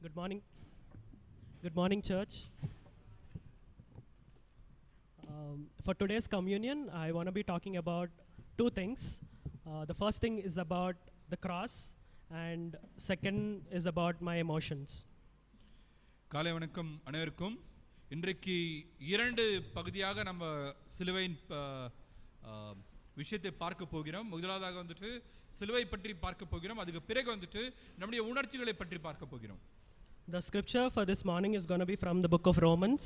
Good morning. Good morning, church. For today's communion, I want to be talking about two things. The first thing is about the cross, and second is about my emotions. காலை வணக்கம் அனைவருக்கும். இன்றைக்கு இரண்டு பகுதியாக நம்ம சிலுவையின் விஷயத்தை பார்க்க போகிறோம். முதலாவதாக வந்துட்டு சிலுவை பற்றி பார்க்க போகிறோம். அதுக்கு பிறகு வந்துட்டு நம்முடைய உணர்ச்சிகளை பற்றி பார்க்க போகிறோம். The scripture for this morning is going to be from the book of Romans.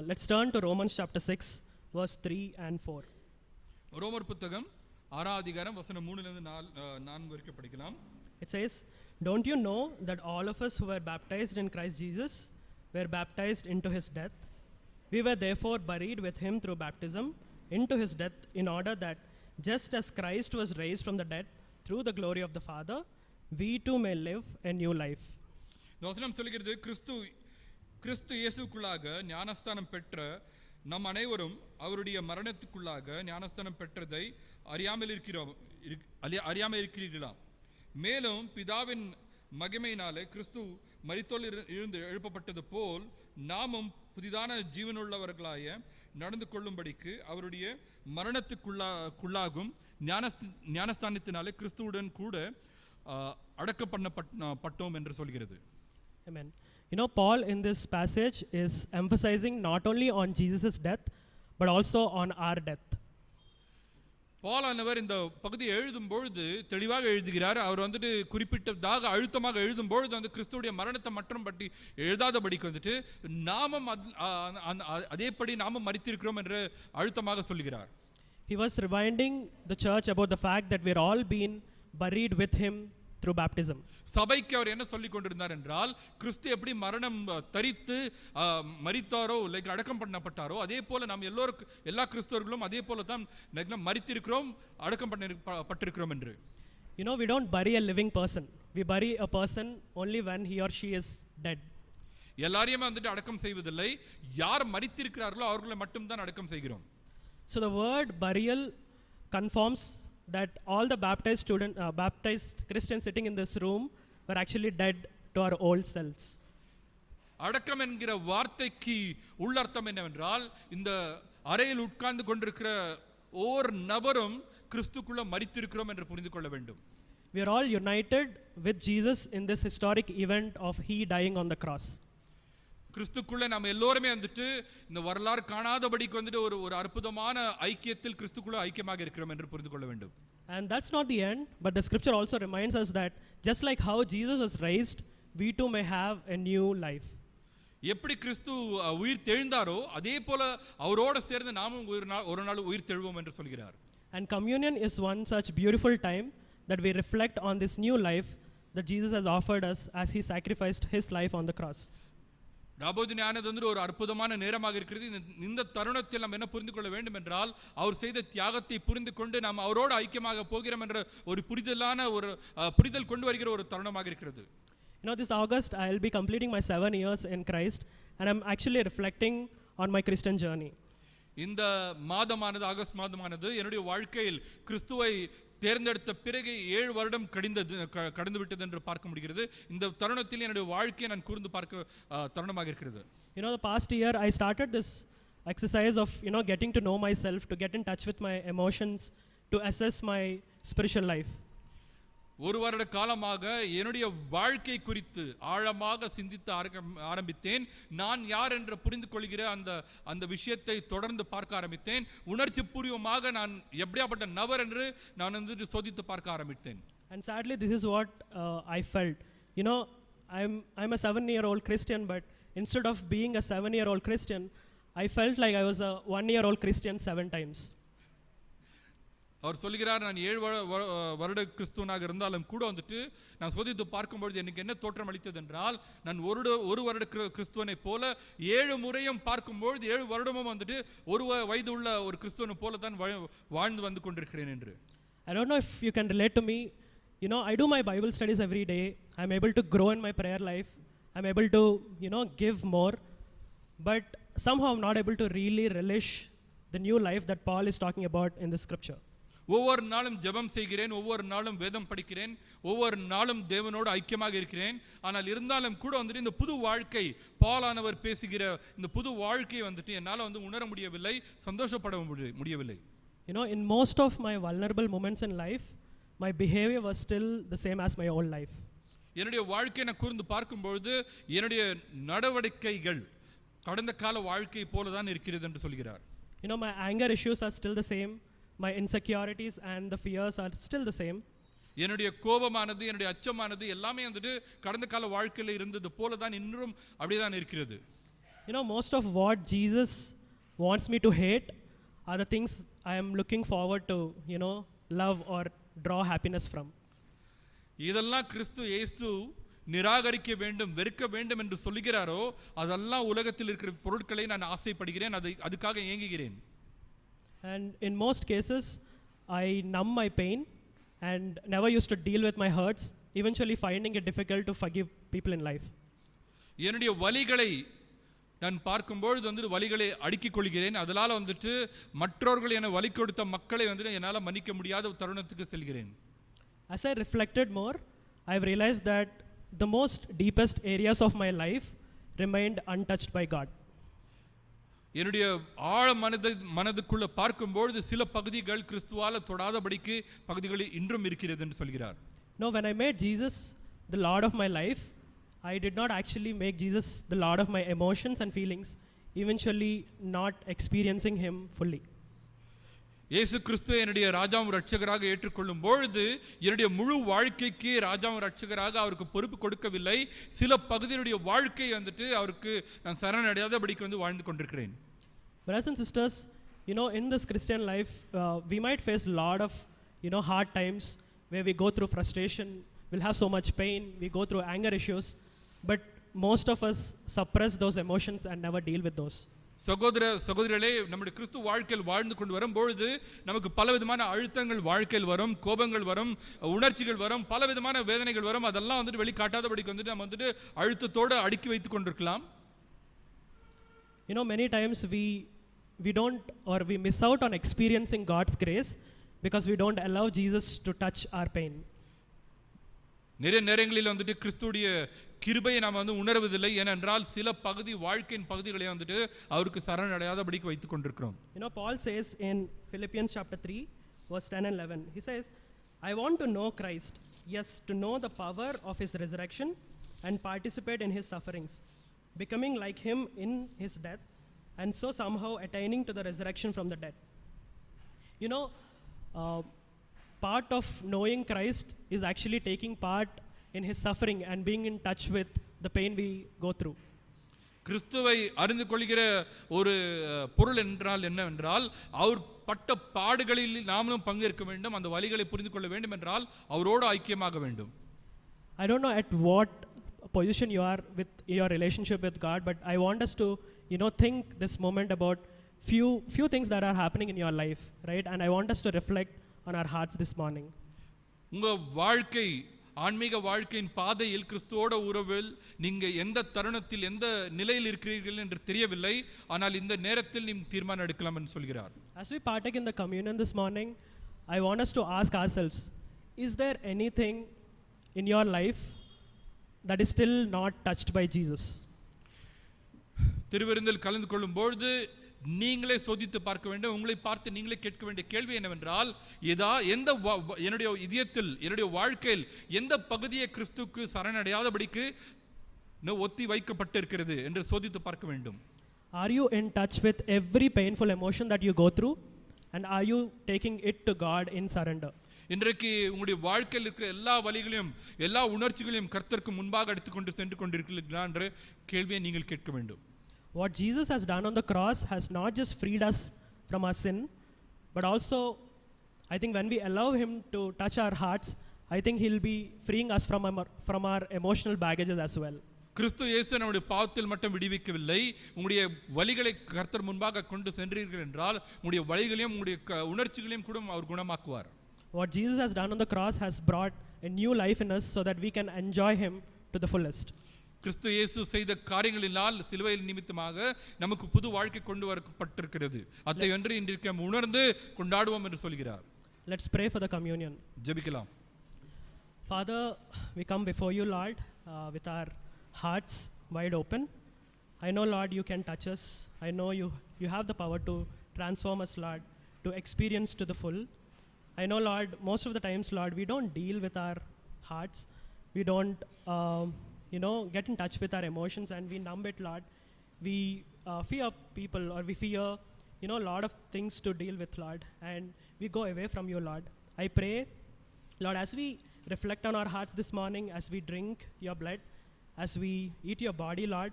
Let's turn to Romans chapter 6, verse 3 and 4. ரோமர் புத்தகம் 6ஆம் அதிகாரம் வசனம் 3 லிருந்து 4 வரைக்கும் படிக்கலாம். It says, "Don't you know that all of us who were baptized in Christ Jesus were baptized into his death? We were therefore buried with him through baptism into his death, in order that just as Christ was raised from the dead through the glory of the Father, we too may live a new life." இந்த வசனம் சொல்கிறது, கிறிஸ்து இயேசுக்குள்ளாக ஞானஸ்தானம் பெற்ற நம் அனைவரும் அவருடைய மரணத்துக்குள்ளாக ஞானஸ்தானம் பெற்றதை அறியாமல் இருக்கிறீர்களா? மேலும் பிதாவின் மகிமையினாலே கிறிஸ்து மரித்தோரில் இருந்து எழுப்பப்பட்டது போல் நாமும் புதிதான ஜீவனுள்ளவர்களாய நடந்து கொள்ளும்படிக்கு அவருடைய மரணத்துக்குள்ளாகும் ஞானஸ்தானத்தினாலே கிறிஸ்துவுடன் கூட அடக்கப்பட்டோம் என்று சொல்கிறது. Amen. You know, Paul in this passage is emphasizing not only on Jesus' death, but also on our death. பால் ஆனவர் இந்த பகுதியை எழுதும் பொழுது தெளிவாக எழுதுகிறார். அவர் வந்துட்டு குறிப்பிட்டதாக அழுத்தமாக எழுதும் பொழுது வந்து கிறிஸ்துடைய மரணத்தை மட்டும் பற்றி எழுதாதபடிக்கு வந்துட்டு நாமும் அதேபடி நாமும் மரித்திருக்கிறோம் என்று அழுத்தமாக சொல்கிறார். He was reminding the church about the fact that we're all been buried with him through baptism. சபைக்கு அவர் என்ன சொல்லிக் கொண்டிருந்தார் என்றால், கிறிஸ்து எப்படி மரணம் தரித்து மரித்தாரோ, லைக் அடக்கம் பண்ணப்பட்டாரோ, அதே போல நாம் எல்லா கிறிஸ்தவர்களும் அதே போல தான் மரித்திருக்கிறோம், அடக்கம் பட்டிருக்கிறோம் என்று. You know, we don't bury a living person. We bury a person only when he or she is dead. எல்லாரையுமே வந்துட்டு அடக்கம் செய்வதில்லை, யார் மரித்திருக்கிறார்களோ அவர்களை மட்டும் தான் அடக்கம் செய்கிறோம். So the word burial confirms that all the baptized Christians sitting in this room were actually dead to our old selves. அடக்கம் என்கிற வார்த்தைக்கு உள்ளர்த்தம் என்னவென்றால், இந்த அறையில் உட்கார்ந்து கொண்டிருக்கிற ஒவ்வொரு நபரும் கிறிஸ்துக்குள்ள மரித்திருக்கிறோம் என்று புரிந்து கொள்ள வேண்டும். We are all united with Jesus in this historic event of he dying on the cross. கிறிஸ்துக்குள்ள நம்ம எல்லோருமே வந்துட்டு இந்த வரலாறு காணாதபடிக்கு வந்துட்டு ஒரு அற்புதமான ஐக்கியத்தில் கிறிஸ்துக்குள்ள ஐக்கியமாக இருக்கிறோம் என்று புரிந்து கொள்ள வேண்டும். And that's not the end, but the scripture also reminds us that just like how Jesus was raised, we too may have a new life. எப்படி கிறிஸ்து உயிர் தெழுந்தாரோ அதே போல அவரோடு சேர்ந்து நாமும் ஒரு நாள் உயிர் தெழுவோம் என்று சொல்கிறார். And communion is one such beautiful time that we reflect on this new life that Jesus has offered us as he sacrificed his life on the cross. ராபோஜனி ஆனது வந்து ஒரு அற்புதமான நேரமாக இருக்கிறது. இந்த தருணத்தில் நாம் என்ன புரிந்து கொள்ள வேண்டும் என்றால், அவர் செய்த தியாகத்தை புரிந்து கொண்டு நாம் அவரோடு ஐக்கியமாக போகிறோம் என்ற ஒரு புரிதல் கொண்டு வருகிற ஒரு தருணமாக இருக்கிறது. You know, this August I will be completing my 7 years in Christ, and I'm actually reflecting on my Christian journey. இந்த மாதமானது, ஆகஸ்ட் மாதமானது என்னுடைய வாழ்க்கையில் கிறிஸ்துவை தேர்ந்தெடுத்த பிறகு 7 வருடம் கடந்து விட்டது என்று பார்க்க முடிகிறது. இந்த தருணத்தில் என்னுடைய வாழ்க்கையை நான் கூர்ந்து பார்க்க தருணமாக இருக்கிறது. You know, the past year I started this exercise of, you know, getting to know myself, to get in touch with my emotions, to assess my spiritual life. ஒரு வருட காலமாக என்னுடைய வாழ்க்கை குறித்து ஆழமாக சிந்தித்து ஆரம்பித்தேன். நான் யார் என்று புரிந்து கொள்கிற அந்த விஷயத்தை தொடர்ந்து பார்க்க ஆரம்பித்தேன். உணர்ச்சி பூர்வமாக நான் எப்படியாப்பட்ட நபர் என்று நான் வந்து சோதித்து பார்க்க ஆரம்பித்தேன். And sadly this is what I felt. You know, I'm a 7-year-old Christian, but instead of being a 7-year-old Christian, I felt like I was a 1-year-old Christian 7 times. அவர் சொல்கிறார், நான் 7 வருட கிறிஸ்துவனாக இருந்தாலும் கூட வந்துட்டு நான் சோதித்து பார்க்கும்பொழுது எனக்கு என்ன தோற்றம் அளித்தது என்றால், நான் ஒரு வருட கிறிஸ்துவனை போல 7 முறையும் பார்க்கும்பொழுது 7 வருடமும் வந்துட்டு ஒரு வயது உள்ள ஒரு கிறிஸ்துவனை போல தான் வாழ்ந்து வந்து கொண்டிருக்கிறேன் என்று. I don't know if you can relate to me. You know, I do my Bible studies every day. I'm able to grow in my prayer life. I'm able to, you know, give more. But somehow I'm not able to really relish the new life that Paul is talking about in the scripture. ஒவ்வொரு நாளும் ஜெபம் செய்கிறேன், ஒவ்வொரு நாளும் வேதம் படிக்கிறேன், ஒவ்வொரு நாளும் தேவனோடு ஐக்கியமாக இருக்கிறேன். ஆனால் இருந்தாலும் கூட வந்துட்டு இந்த புது வாழ்க்கை, பாலானவர் பேசுகிற இந்த புது வாழ்க்கையை வந்துட்டு என்னால் உணர முடியவில்லை, சந்தோஷப்பட முடியவில்லை. You know, in most of my vulnerable moments in life, my behavior was still the same as my old life. என்னுடைய வாழ்க்கையை நான் கூர்ந்து பார்க்கும்பொழுது என்னுடைய நடவடிக்கைகள் கடந்த கால வாழ்க்கை போல தான் இருக்கிறது என்று சொல்கிறார். You know, my anger issues are still the same. My insecurities and the fears are still the same. என்னுடைய கோபமானது, என்னுடைய அச்சமானது எல்லாமே வந்துட்டு கடந்த கால வாழ்க்கையில் இருந்தது போல தான் இன்றும் அப்படிதான் இருக்கிறது. You know, most of what Jesus wants me to hate are the things I am looking forward to, you know, love or draw happiness from. இதெல்லாம் கிறிஸ்து இயேசு நிராகரிக்க வேண்டும், வெறுக்க வேண்டும் என்று சொல்லுகிறாரோ அதெல்லாம் உலகத்தில் இருக்கிற பொருட்களை நான் ஆசைப்படுகிறேன், அதுக்காக ஏங்குகிறேன். And in most cases, I numb my pain and never used to deal with my hurts, eventually finding it difficult to forgive people in life. என்னுடைய வலிகளை நான் பார்க்கும்போது வலிகளை அடுக்கிக் கொள்கிறேன். அதனால மற்றவர்கள் என வலி கொடுத்த மக்களை என்னால் மன்னிக்க முடியாத தருணத்துக்கு செல்கிறேன். As I reflected more, I've realized that the most deepest areas of my life remained untouched by God. என்னுடைய ஆழ மனதுக்குள்ள பார்க்கும்போது சில பகுதிகள் கிறிஸ்துவால தொடாதபடிக்கு பகுதிகள் இன்றும் இருக்கிறது என்று சொல்கிறார். No, when I made Jesus the Lord of my life, I did not actually make Jesus the Lord of my emotions and feelings, eventually not experiencing him fully. இயேசு கிறிஸ்துவை என்னுடைய ராஜாவும் ரட்சகராக ஏற்றுக்கொள்ளும் பொழுது என்னுடைய முழு வாழ்க்கைக்கு ராஜாவும் ரட்சகராக அவருக்கு பொறுப்பு கொடுக்கவில்லை. சில பகுதியினுடைய வாழ்க்கை அவருக்கு நான் சரணடையாதபடிக்கு வாழ்ந்து கொண்டிருக்கிறேன். Brothers and sisters, you know, in this Christian life, we might face a lot of, you know, hard times where we go through frustration, we'll have so much pain, we go through anger issues, but most of us suppress those emotions and never deal with those. சகோதரர்களே, நம்முடைய கிறிஸ்து வாழ்க்கையில் வாழ்ந்து கொண்டு வரும்பொழுது நமக்கு பலவிதமான அழுத்தங்கள் வாழ்க்கையில் வரும், கோபங்கள் வரும், உணர்ச்சிகள் வரும், பலவிதமான வேதனைகள் வரும். அதெல்லாம் வெளிக்காட்டாதபடிக்கு நம்ம அழுத்தத்தோடு அடுக்கி வைத்துக் கொண்டிருக்கலாம். You know, many times we don't, or we miss out on experiencing God's grace because we don't allow Jesus to touch our pain. நிறைய நேரங்களில் கிறிஸ்துடைய கிருபையை நாம் உணர்வதில்லை. ஏனென்றால் சில பகுதி வாழ்க்கையின் பகுதிகளை அவருக்கு சரணடையாதபடிக்கு வைத்துக் கொண்டிருக்கிறோம். You know, Paul says in Philippians chapter 3 verse 10 and 11, he says, I want to know Christ, yes, to know the power of his resurrection and participate in his sufferings, becoming like him in his death, and so somehow attaining to the resurrection from the dead. You know, part of knowing Christ is actually taking part in his suffering and being in touch with the pain we go through. கிறிஸ்துவை அறிந்து கொள்கிற ஒரு பொருள் என்றால் என்னவென்றால் அவர் பட்ட பாடுகளில் நாமளும் பங்கேற்க வேண்டும், அந்த வலிகளை புரிந்து கொள்ள வேண்டும் என்றால் அவரோடு ஐக்கியமாக வேண்டும். I don't know at what position you are with your relationship with God, but I want us to, you know, think this moment about few things that are happening in your life, right? And I want us to reflect on our hearts this morning. உங்க வாழ்க்கை, ஆன்மீக வாழ்க்கையின் பாதையில் கிறிஸ்துவோட உறவில் நீங்க எந்த தருணத்தில் எந்த நிலையில் இருக்கிறீர்கள் என்று தெரியவில்லை. ஆனால் இந்த நேரத்தில் நீ தீர்மானம் எடுக்கலாம் என்று சொல்கிறார். As we partake in the communion this morning, I want us to ask ourselves, is there anything in your life that is still not touched by Jesus? திருவிருந்தில் கலந்து கொள்ளும் பொழுது நீங்களே சோதித்து பார்க்க வேண்டும். உங்களை பார்த்து நீங்களே கேட்க வேண்டிய கேள்வி என்னவென்றால், எந்த என்னுடைய இதயத்தில் என்னுடைய வாழ்க்கையில் எந்த பகுதியை கிறிஸ்துவுக்கு சரணடையாதபடிக்கு ஒத்தி வைக்கப்பட்டிருக்கிறது என்று சோதித்து பார்க்க வேண்டும். Are you in touch with every painful emotion that you go through, and are you taking it to God in surrender? இன்றைக்கு உங்களுடைய வாழ்க்கையில் இருக்கிற எல்லா வலிகளையும் எல்லா உணர்ச்சிகளையும் கர்த்தருக்கு முன்பாக எடுத்துக்கொண்டு சென்று கொண்டிருக்கிறீர்களா என்ற கேள்வியை நீங்கள் கேட்க வேண்டும். What Jesus has done on the cross has not just freed us from our sin, but also, I think when we allow him to touch our hearts, I think he'll be freeing us from our emotional baggages as well. கிறிஸ்து இயேசு நம்முடைய பாவத்தில் மட்டும் விடுவிக்கவில்லை. உங்களுடைய வலிகளை கர்த்தர் முன்பாக கொண்டு சென்றீர்கள் என்றால் உங்களுடைய வலிகளையும் உங்களுடைய உணர்ச்சிகளையும் கூட அவர் குணமாக்குவார். What Jesus has done on the cross has brought a new life in us so that we can enjoy him to the fullest. கிறிஸ்து இயேசு செய்த காரியங்களினால் சிலுவையில் நிமித்தமாக நமக்கு புது வாழ்க்கை கொண்டு வரப்பட்டிருக்கிறது. அதை என்று இன்றைக்கு நாம் உணர்ந்து கொண்டாடுவோம் என்று சொல்கிறார். Let's pray for the communion. ஜெபிக்கலாம். Father, we come before you, Lord, with our hearts wide open. I know, Lord, you can touch us. I know you have the power to transform us, Lord, to experience to the full. I know, Lord, most of the times, Lord, we don't deal with our hearts. We don't, get in touch with our emotions, and we numb it, Lord. We fear people, or we fear, a lot of things to deal with, Lord, and we go away from you, Lord. I pray, Lord, as we reflect on our hearts this morning, as we drink your blood, as we eat your body, Lord,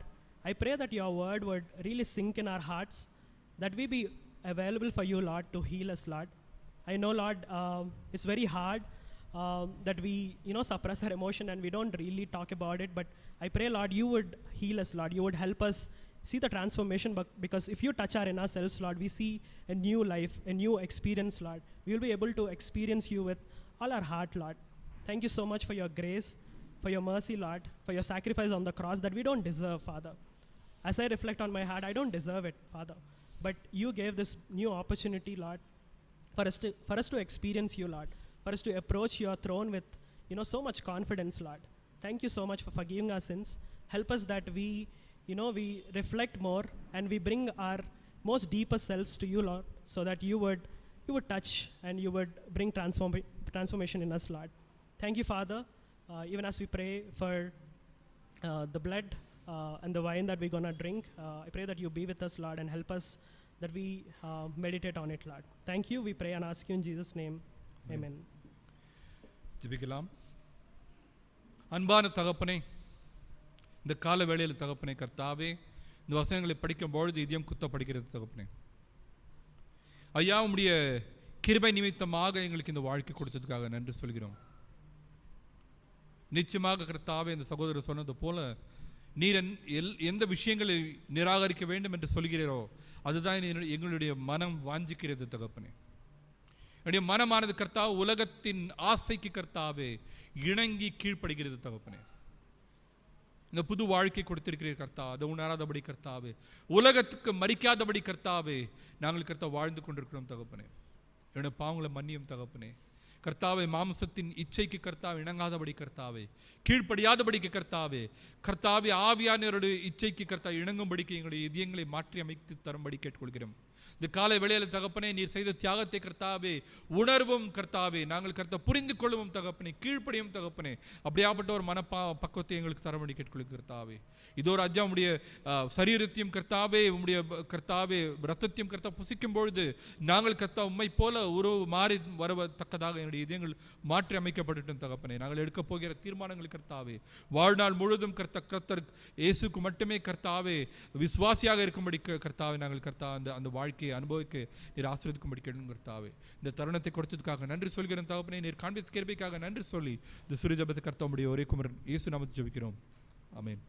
I pray that your word would really sink in our hearts, that we be available for you, Lord, to heal us, Lord. I know, Lord, it's very hard that we, suppress our emotion and we don't really talk about it, but I pray, Lord, you would heal us, Lord. You would help us see the transformation, because if you touch our inner selves, Lord, we see a new life, a new experience, Lord. We will be able to experience you with all our heart, Lord. Thank you so much for your grace, for your mercy, Lord, for your sacrifice on the cross that we don't deserve, Father. As I reflect on my heart, I don't deserve it, Father. But you gave this new opportunity, Lord, for us to experience you, Lord, for us to approach your throne with, so much confidence, Lord. Thank you so much for forgiving our sins. Help us that we reflect more and we bring our most deepest selves to you, Lord, so that you would touch and you would bring transformation in us, Lord. Thank you, Father. Even as we pray for the blood and the wine that we're going to drink, I pray that you be with us, Lord, and help us that we meditate on it, Lord. Thank you. We pray and ask you in Jesus' name. Amen. ஜெபிக்கலாம். அன்பான தகப்பனே, இந்த கால வேளையில் தகப்பனே கர்த்தாவே, இந்த வசனங்களை படிக்கும் பொழுது இதயம் குத்த படிக்கிறது தகப்பனே. ஐயா, உம்முடைய கிருபை நிமித்தமாக எங்களுக்கு இந்த வாழ்க்கை கொடுத்ததுக்காக நன்றி சொல்கிறோம். நிச்சயமாக கர்த்தாவே, இந்த சகோதரர் சொன்னது போல நீர் எந்த விஷயங்களை நிராகரிக்க வேண்டும் என்று சொல்கிறீரோ அதுதான் எங்களுடைய மனம் வாஞ்சிக்கிறது தகப்பனே. என்னுடைய மனமானது கர்த்தாவே உலகத்தின் ஆசைக்கு கர்த்தாவே இணங்கி கீழ்ப்படுகிறது தகப்பனே. இந்த புது வாழ்க்கை கொடுத்திருக்கிறீர் கர்த்தா, அதை உணராதபடி கர்த்தாவே, உலகத்துக்கு மறிக்காதபடி கர்த்தாவே நாங்கள் கர்த்தா வாழ்ந்து கொண்டிருக்கிறோம் தகப்பனே. என்னுடைய பாவங்களை மன்னியும் தகப்பனே. கர்த்தாவே, மாம்சத்தின் இச்சைக்கு கர்த்தாவே இணங்காதபடி கர்த்தாவே, கீழ்ப்படியாதபடிக்கு கர்த்தாவே, கர்த்தாவே ஆவியானவருடைய இச்சைக்கு கர்த்தா இணங்கும்படிக்கு எங்களுடைய இதயங்களை மாற்றி அமைத்து தரும்படி கேட்டுக்கொள்கிறோம். இந்த காலை வேளையில் தகப்பனே, நீர் செய்த தியாகத்தை கர்த்தாவே உணர்வும் கர்த்தாவே, நாங்கள் கர்த்தா புரிந்து கொள்ளுவோம் தகப்பனே, கீழ்ப்படியும் தகப்பனே. அப்படியாப்பட்ட ஒரு பக்குவத்தை எங்களுக்கு தரம்படி கேட்டுக்கொள்ளும் கர்த்தாவே. இது ஒரு அஜா உடைய சரீரத்தையும் கர்த்தாவே, உடைய கர்த்தாவே ரத்தத்தையும் கர்த்தா புசிக்கும் பொழுது நாங்கள் கர்த்தா உண்மை போல உறவு மாறி வரத்தக்கதாக என்னுடைய இதயங்கள் மாற்றி அமைக்கப்பட்டுட்டோம் தகப்பனே. நாங்கள் எடுக்க போகிற தீர்மானங்கள் கர்த்தாவே வாழ்நாள் முழுவதும் கர்த்தர் இயேசுக்கு மட்டுமே கர்த்தாவே விசுவாசியாக இருக்கும்படி கர்த்தாவே நாங்கள் கர்த்தா அந்த வாழ்க்கையை அனுபவிக்க நீர் ஆசீர்வதிக்கும்படி கேட்கும் கர்த்தாவே. இந்த தருணத்தை கொடுத்ததுக்காக நன்றி சொல்கிறேன் தகப்பனே. நீர் காண்பித்த கிருபைக்காக நன்றி சொல்லி இந்த சிறு ஜெபத்தை கர்த்தாவுடைய ஒரே குமாரன் இயேசு நாமத்தில் ஜெபிக்கிறோம். ஆமென்.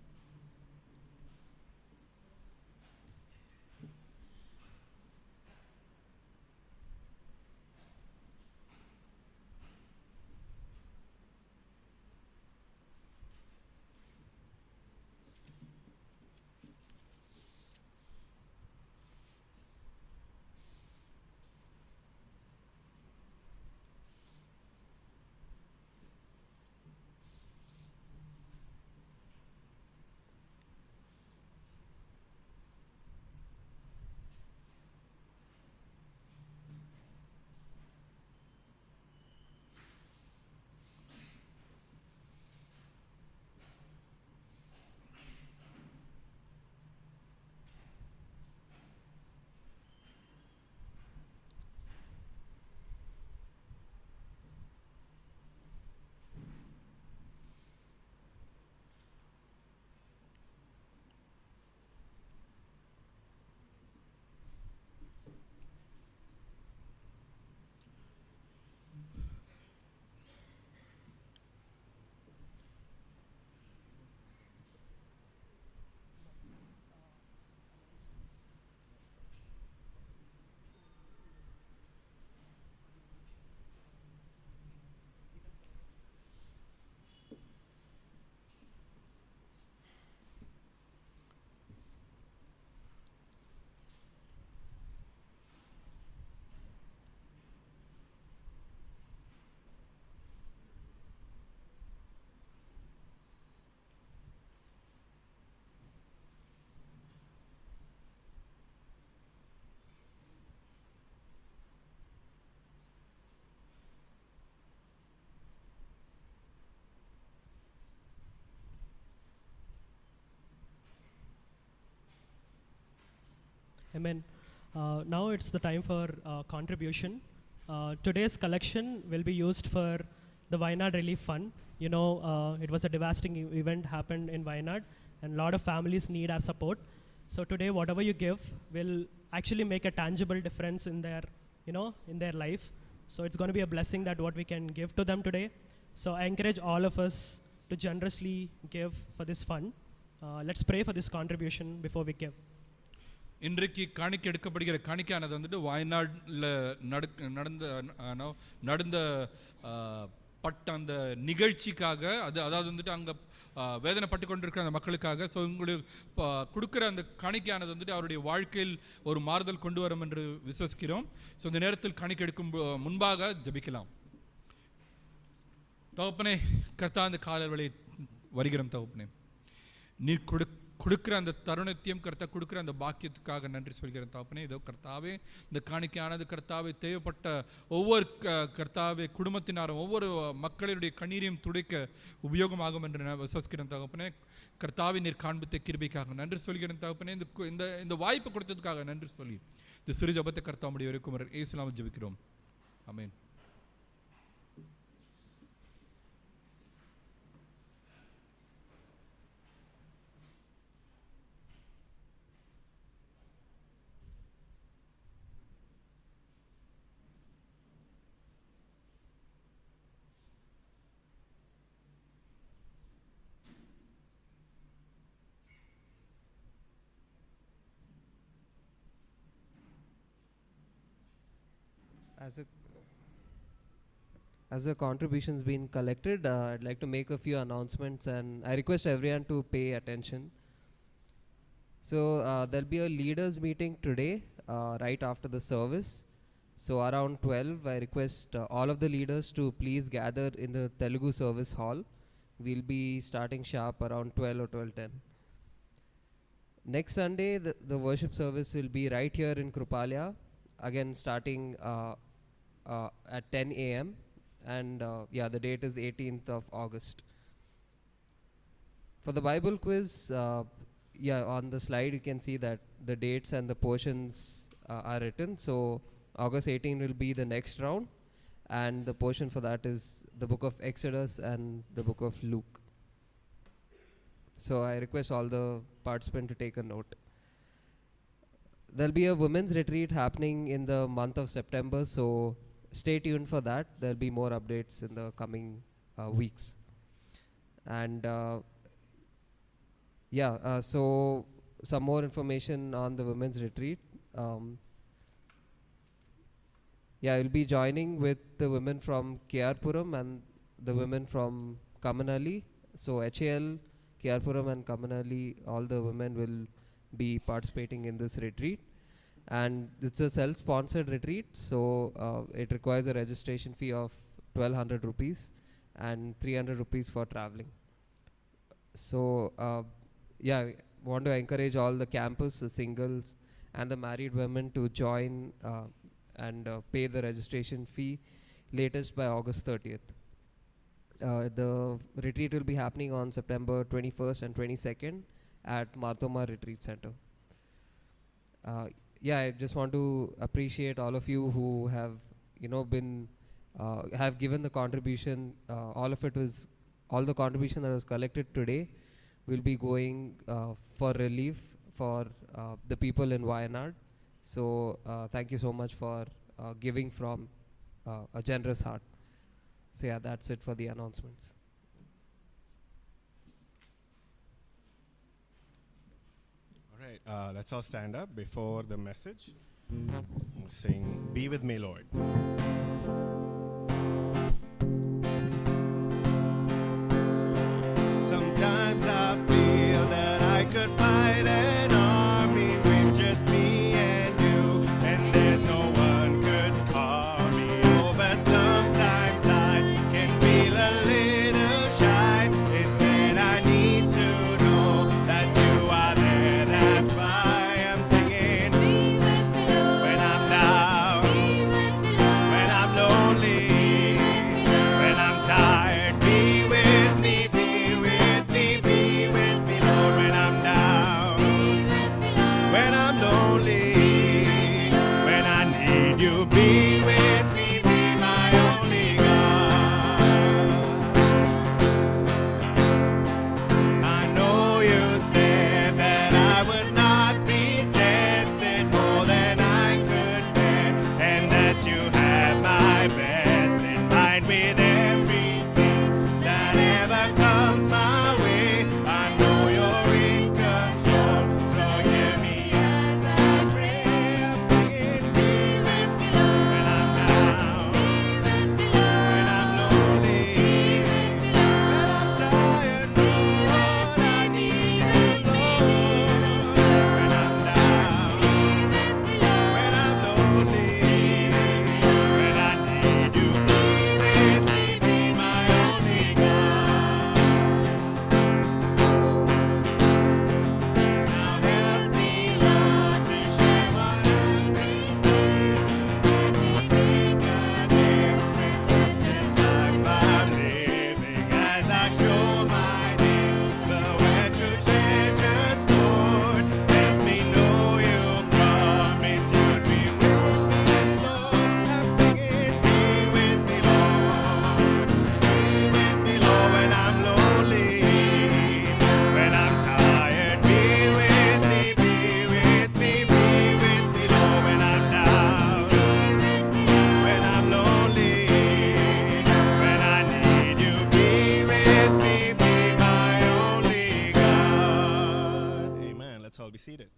Amen. Now it's the time for contribution. Today's collection will be used for the Wayanad Relief Fund. You know, it was a devastating event happened in Wayanad, and a lot of families need our support. So today, whatever you give will actually make a tangible difference in their, in their life. So it's going to be a blessing that what we can give to them today. So I encourage all of us to generously give for this fund. Let's pray for this contribution before we give. இன்றைக்கு காணிக்கை எடுக்கப்படுகிற காணிக்கையானது வந்துட்டு வயநாட்டில் நடந்த பட்ட அந்த நிகழ்ச்சிக்காக அதாவது வந்துட்டு அங்கே வேதனைப்பட்டு கொண்டிருக்கிற அந்த மக்களுக்காக. ஸோ உங்களுக்கு கொடுக்குற அந்த காணிக்கையானது வந்துட்டு அவருடைய வாழ்க்கையில் ஒரு மாறுதல் கொண்டு வரும் என்று விசுவசிக்கிறோம். ஸோ இந்த நேரத்தில் காணிக்கை எடுக்கும் முன்பாக ஜபிக்கலாம். தகப்பனே, கர்த்தா, அந்த கால வேளை வருகிறோம் தகப்பனே. நீர் கொடுக்குற அந்த தருணத்தையும் கர்த்தா கொடுக்குற அந்த பாக்கியத்துக்காக நன்றி சொல்கிறேன் தகப்பனே. இதோ கர்த்தாவே, இந்த காணிக்கையானது கர்த்தாவே தேவைப்பட்ட ஒவ்வொரு கர்த்தாவே குடும்பத்தினாரும் ஒவ்வொரு மக்களுடைய கண்ணீரையும் துடைக்க உபயோகமாகும் என்று நான் விசுவசிக்கிறேன் தகப்பனே. கர்த்தாவே, நீர் காண்பித்த கிருபைக்காக நன்றி சொல்கிறேன் தகப்பனே. இந்த வாய்ப்பு கொடுத்ததுக்காக நன்றி சொல்லி இந்த சிறு ஜபத்தை கர்த்தா முடிய வரைக்கும் இயேசு நாமத்தில் ஜெபிக்கிறோம். ஆமென். As the contributions been collected, I'd like to make a few announcements, and I request everyone to pay attention. So there'll be a leaders meeting today, right after the service. So around 12, I request all of the leaders to please gather in the Telugu service hall. We'll be starting sharp around 12 or 12:10. Next Sunday, the worship service will be right here in Krupalya, again starting at 10 a.m. and the date is 18th of August. For the Bible quiz, on the slide you can see that the dates and the portions are written. So August 18 will be the next round, and the portion for that is the book of Exodus and the book of Luke. So I request all the participants to take a note. There'll be a women's retreat happening in the month of September, so stay tuned for that. There'll be more updates in the coming weeks. And so some more information on the women's retreat. We'll be joining with the women from KR-Puram and the women from Kamanali. So HAL, KR-Puram and Kamanali, all the women will be participating in this retreat. And it's a self-sponsored retreat, so it requires a registration fee of 1,200 rupees and 300 rupees for traveling. So want to encourage all the campus, the singles and the married women to join and pay the registration fee latest by August 30th. The retreat will be happening on September 21st and 22nd at Marthoma Retreat Center. I just want to appreciate all of you who have have given the contribution. All the contribution that was collected today will be going for relief for the people in Wayanad. So thank you so much for giving from a generous heart. So that's it for the announcements. Right, let's all stand up before the message. We'll sing "Be With Me, Lord." Sometimes I feel that I could fight an army with just me and you, and there's no one could calm me. Oh, but sometimes I can feel a little shy. It's then I need to know that you are there. That's why I'm singing. Be with me, Lord. When I'm down. Be with me, Lord. When Let's all be seated.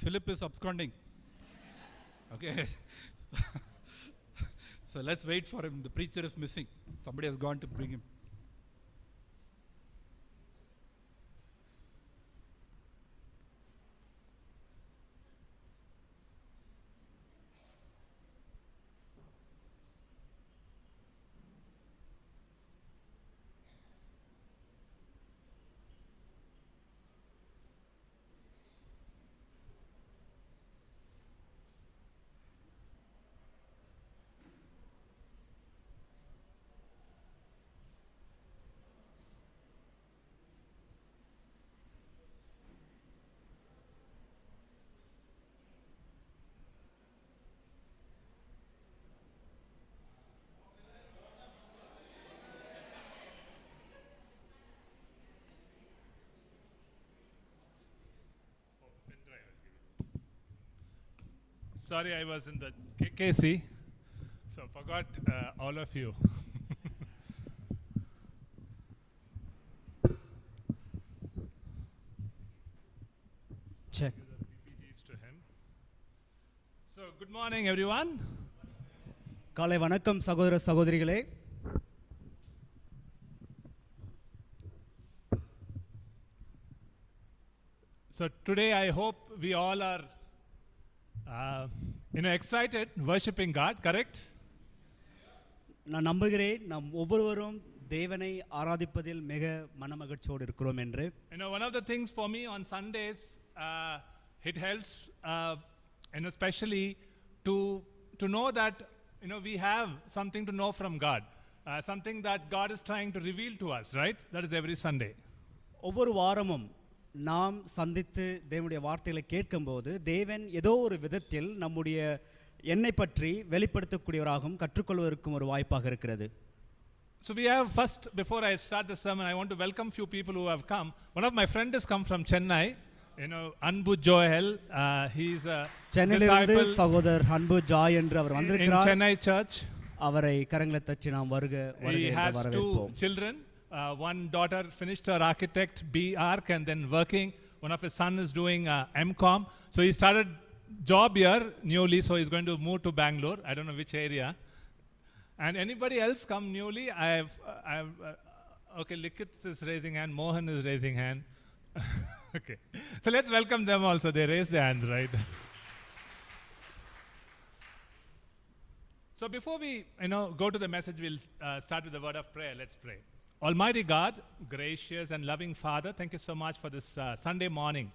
Philip is absconding. Okay. So let's wait for him. The preacher is missing. Somebody has gone to bring him. Sorry, I was in the KKC, so forgot all of you. Check. PPTs to him. So, good morning, everyone. காலை வணக்கம் சகோதர சகோதரிகளே. So today I hope we all are excited worshiping God, correct? நான் நம்புகிறேன் நாம் ஒவ்வொருவரும் தேவனை ஆராதிப்பதில் மிக மனமகிழ்ச்சியோடு இருக்கிறோம் என்று. One of the things for me on Sundays, it helps, especially to know that we have something to know from God, something that God is trying to reveal to us, right? That is every Sunday. ஒவ்வொரு வாரமும் நாம் சந்தித்து தேவனுடைய வார்த்தைகளை கேட்கும்போது தேவன் ஏதோ ஒரு விதத்தில் நம்முடைய என்னை பற்றி வெளிப்படுத்தக்கூடியவராகவும் கற்றுக்கொள்வதற்கும் ஒரு வாய்ப்பாக இருக்கிறது. So we have first, before I start the sermon, I want to welcome few people who have come. One of my friends has come from Chennai, Anbu Joel. He's a சென்னையிலிருந்து disciple சகோதரர் அன்பு Joy என்று அவர் in வந்திருக்கிறார். Chennai church. அவரை கரங்களை தட்டி நாம் வருக He என்று has two வரவேற்போம். children. One daughter finished her architect B.Arch and then working. One of his son is doing M.Com. So he started job here newly, so he's going to move to Bangalore. I don't know which area. And anybody else come newly? Okay, Likith is raising hand. Mohan is raising hand. Okay. So let's welcome them also. They raise their hands, right? So before we, go to the message, we'll start with the word of prayer. Let's pray. Almighty God, gracious and loving Father, thank you so much for this Sunday morning.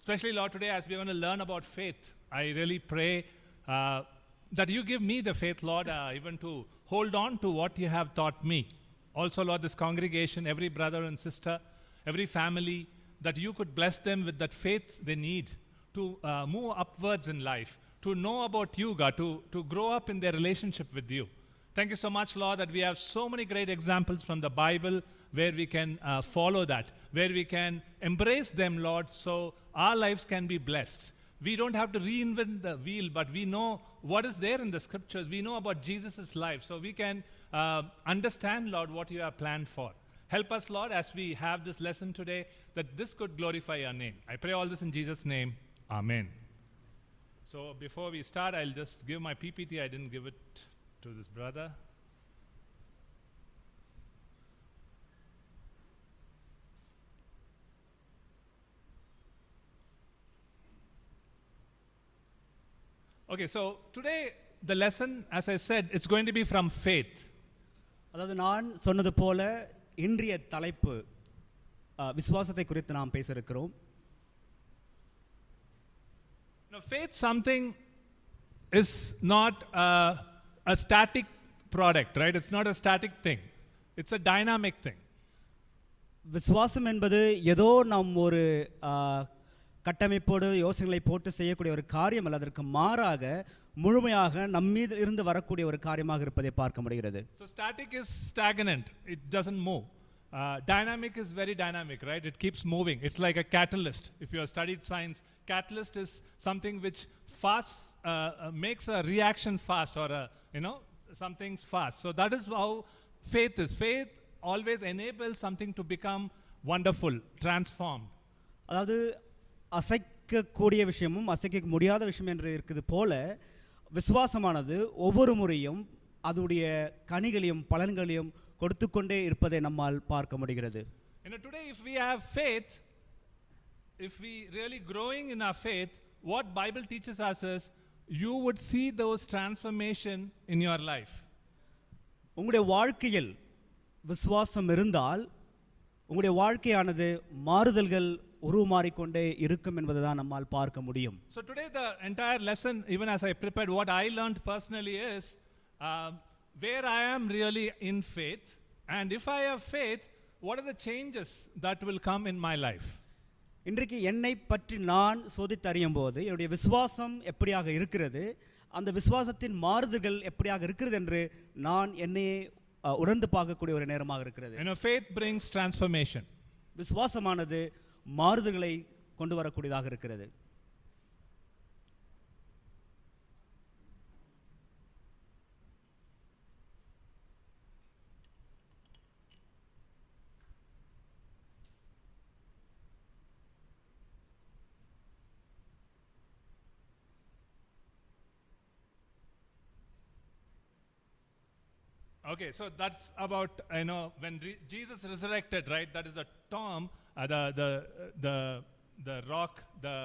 Especially, Lord, today as we're going to learn about faith, I really pray that you give me the faith, Lord, even to hold on to what you have taught me. Also, Lord, this congregation, every brother and sister, every family, that you could bless them with that faith they need to move upwards in life, to know about you, God, to grow up in their relationship with you. Thank you so much, Lord, that we have so many great examples from the Bible where we can follow that, where we can embrace them, Lord, so our lives can be blessed. We don't have to reinvent the wheel, but we know what is there in the scriptures. We know about Jesus' life, so we can understand, Lord, what you have planned for. Help us, Lord, as we have this lesson today, that this could glorify your name. I pray all this in Jesus' name. Amen. So before we start, I'll just give my PPT. I didn't give it to this brother. Okay, so today the lesson, as I said, it's going to be from faith. அதாவது நான் சொன்னது போல இன்றைய தலைப்பு விசுவாசத்தை குறித்து நாம் பேச இருக்கிறோம். Now, faith something is not a static product, right? It's not a static thing. It's a dynamic thing. விசுவாசம் என்பது ஏதோ நாம் ஒரு கட்டமைப்போடு யோசனைகளை போட்டு செய்யக்கூடிய ஒரு காரியம் அல்ல, அதற்கு மாறாக முழுமையாக நம்மீது இருந்து வரக்கூடிய ஒரு காரியமாக இருப்பதை பார்க்க முடிகிறது. So static is stagnant, it doesn't move. Dynamic is very dynamic, right? It keeps moving. It's like a catalyst. If you have studied science, catalyst is something which fast makes a reaction fast, or something's fast. So that is how faith is. Faith always enables something to become wonderful, transformed. அதாவது அசைக்கக்கூடிய விஷயமும் அசைக்க முடியாத விஷயம் என்று இருக்குது போல விசுவாசமானது ஒவ்வொரு முறையும் அதோடைய கனிகளையும் பலன்களையும் கொடுத்து கொண்டே இருப்பதை நம்மால் பார்க்க முடிகிறது. Today if we have faith, if we really growing in our faith, what Bible teaches us is you would see those transformation in your life. உங்களுடைய வாழ்க்கையில் விசுவாசம் இருந்தால் உங்களுடைய வாழ்க்கையானது மாறுதல்கள் உருமாறிக்கொண்டே இருக்கும் என்பதுதான் நம்மால் பார்க்க முடியும். So today the entire lesson, even as I prepared, what I learned personally is where I am really in faith, and if I have faith, what are the changes that will come in my life. இன்றைக்கு என்னை பற்றி நான் சோதித்தறியும் போது என்னுடைய விசுவாசம் எப்படியாக இருக்கிறது, அந்த விசுவாசத்தின் மாறுதல்கள் எப்படியாக இருக்கிறது என்று நான் என்னையே உணர்ந்து பார்க்கக்கூடிய ஒரு நேரமாக இருக்கிறது. Faith brings transformation. விசுவாசமானது மாறுதல்களை கொண்டு வரக்கூடியதாக இருக்கிறது. Okay, so that's about when Jesus resurrected, right? That is the tomb, the rock, the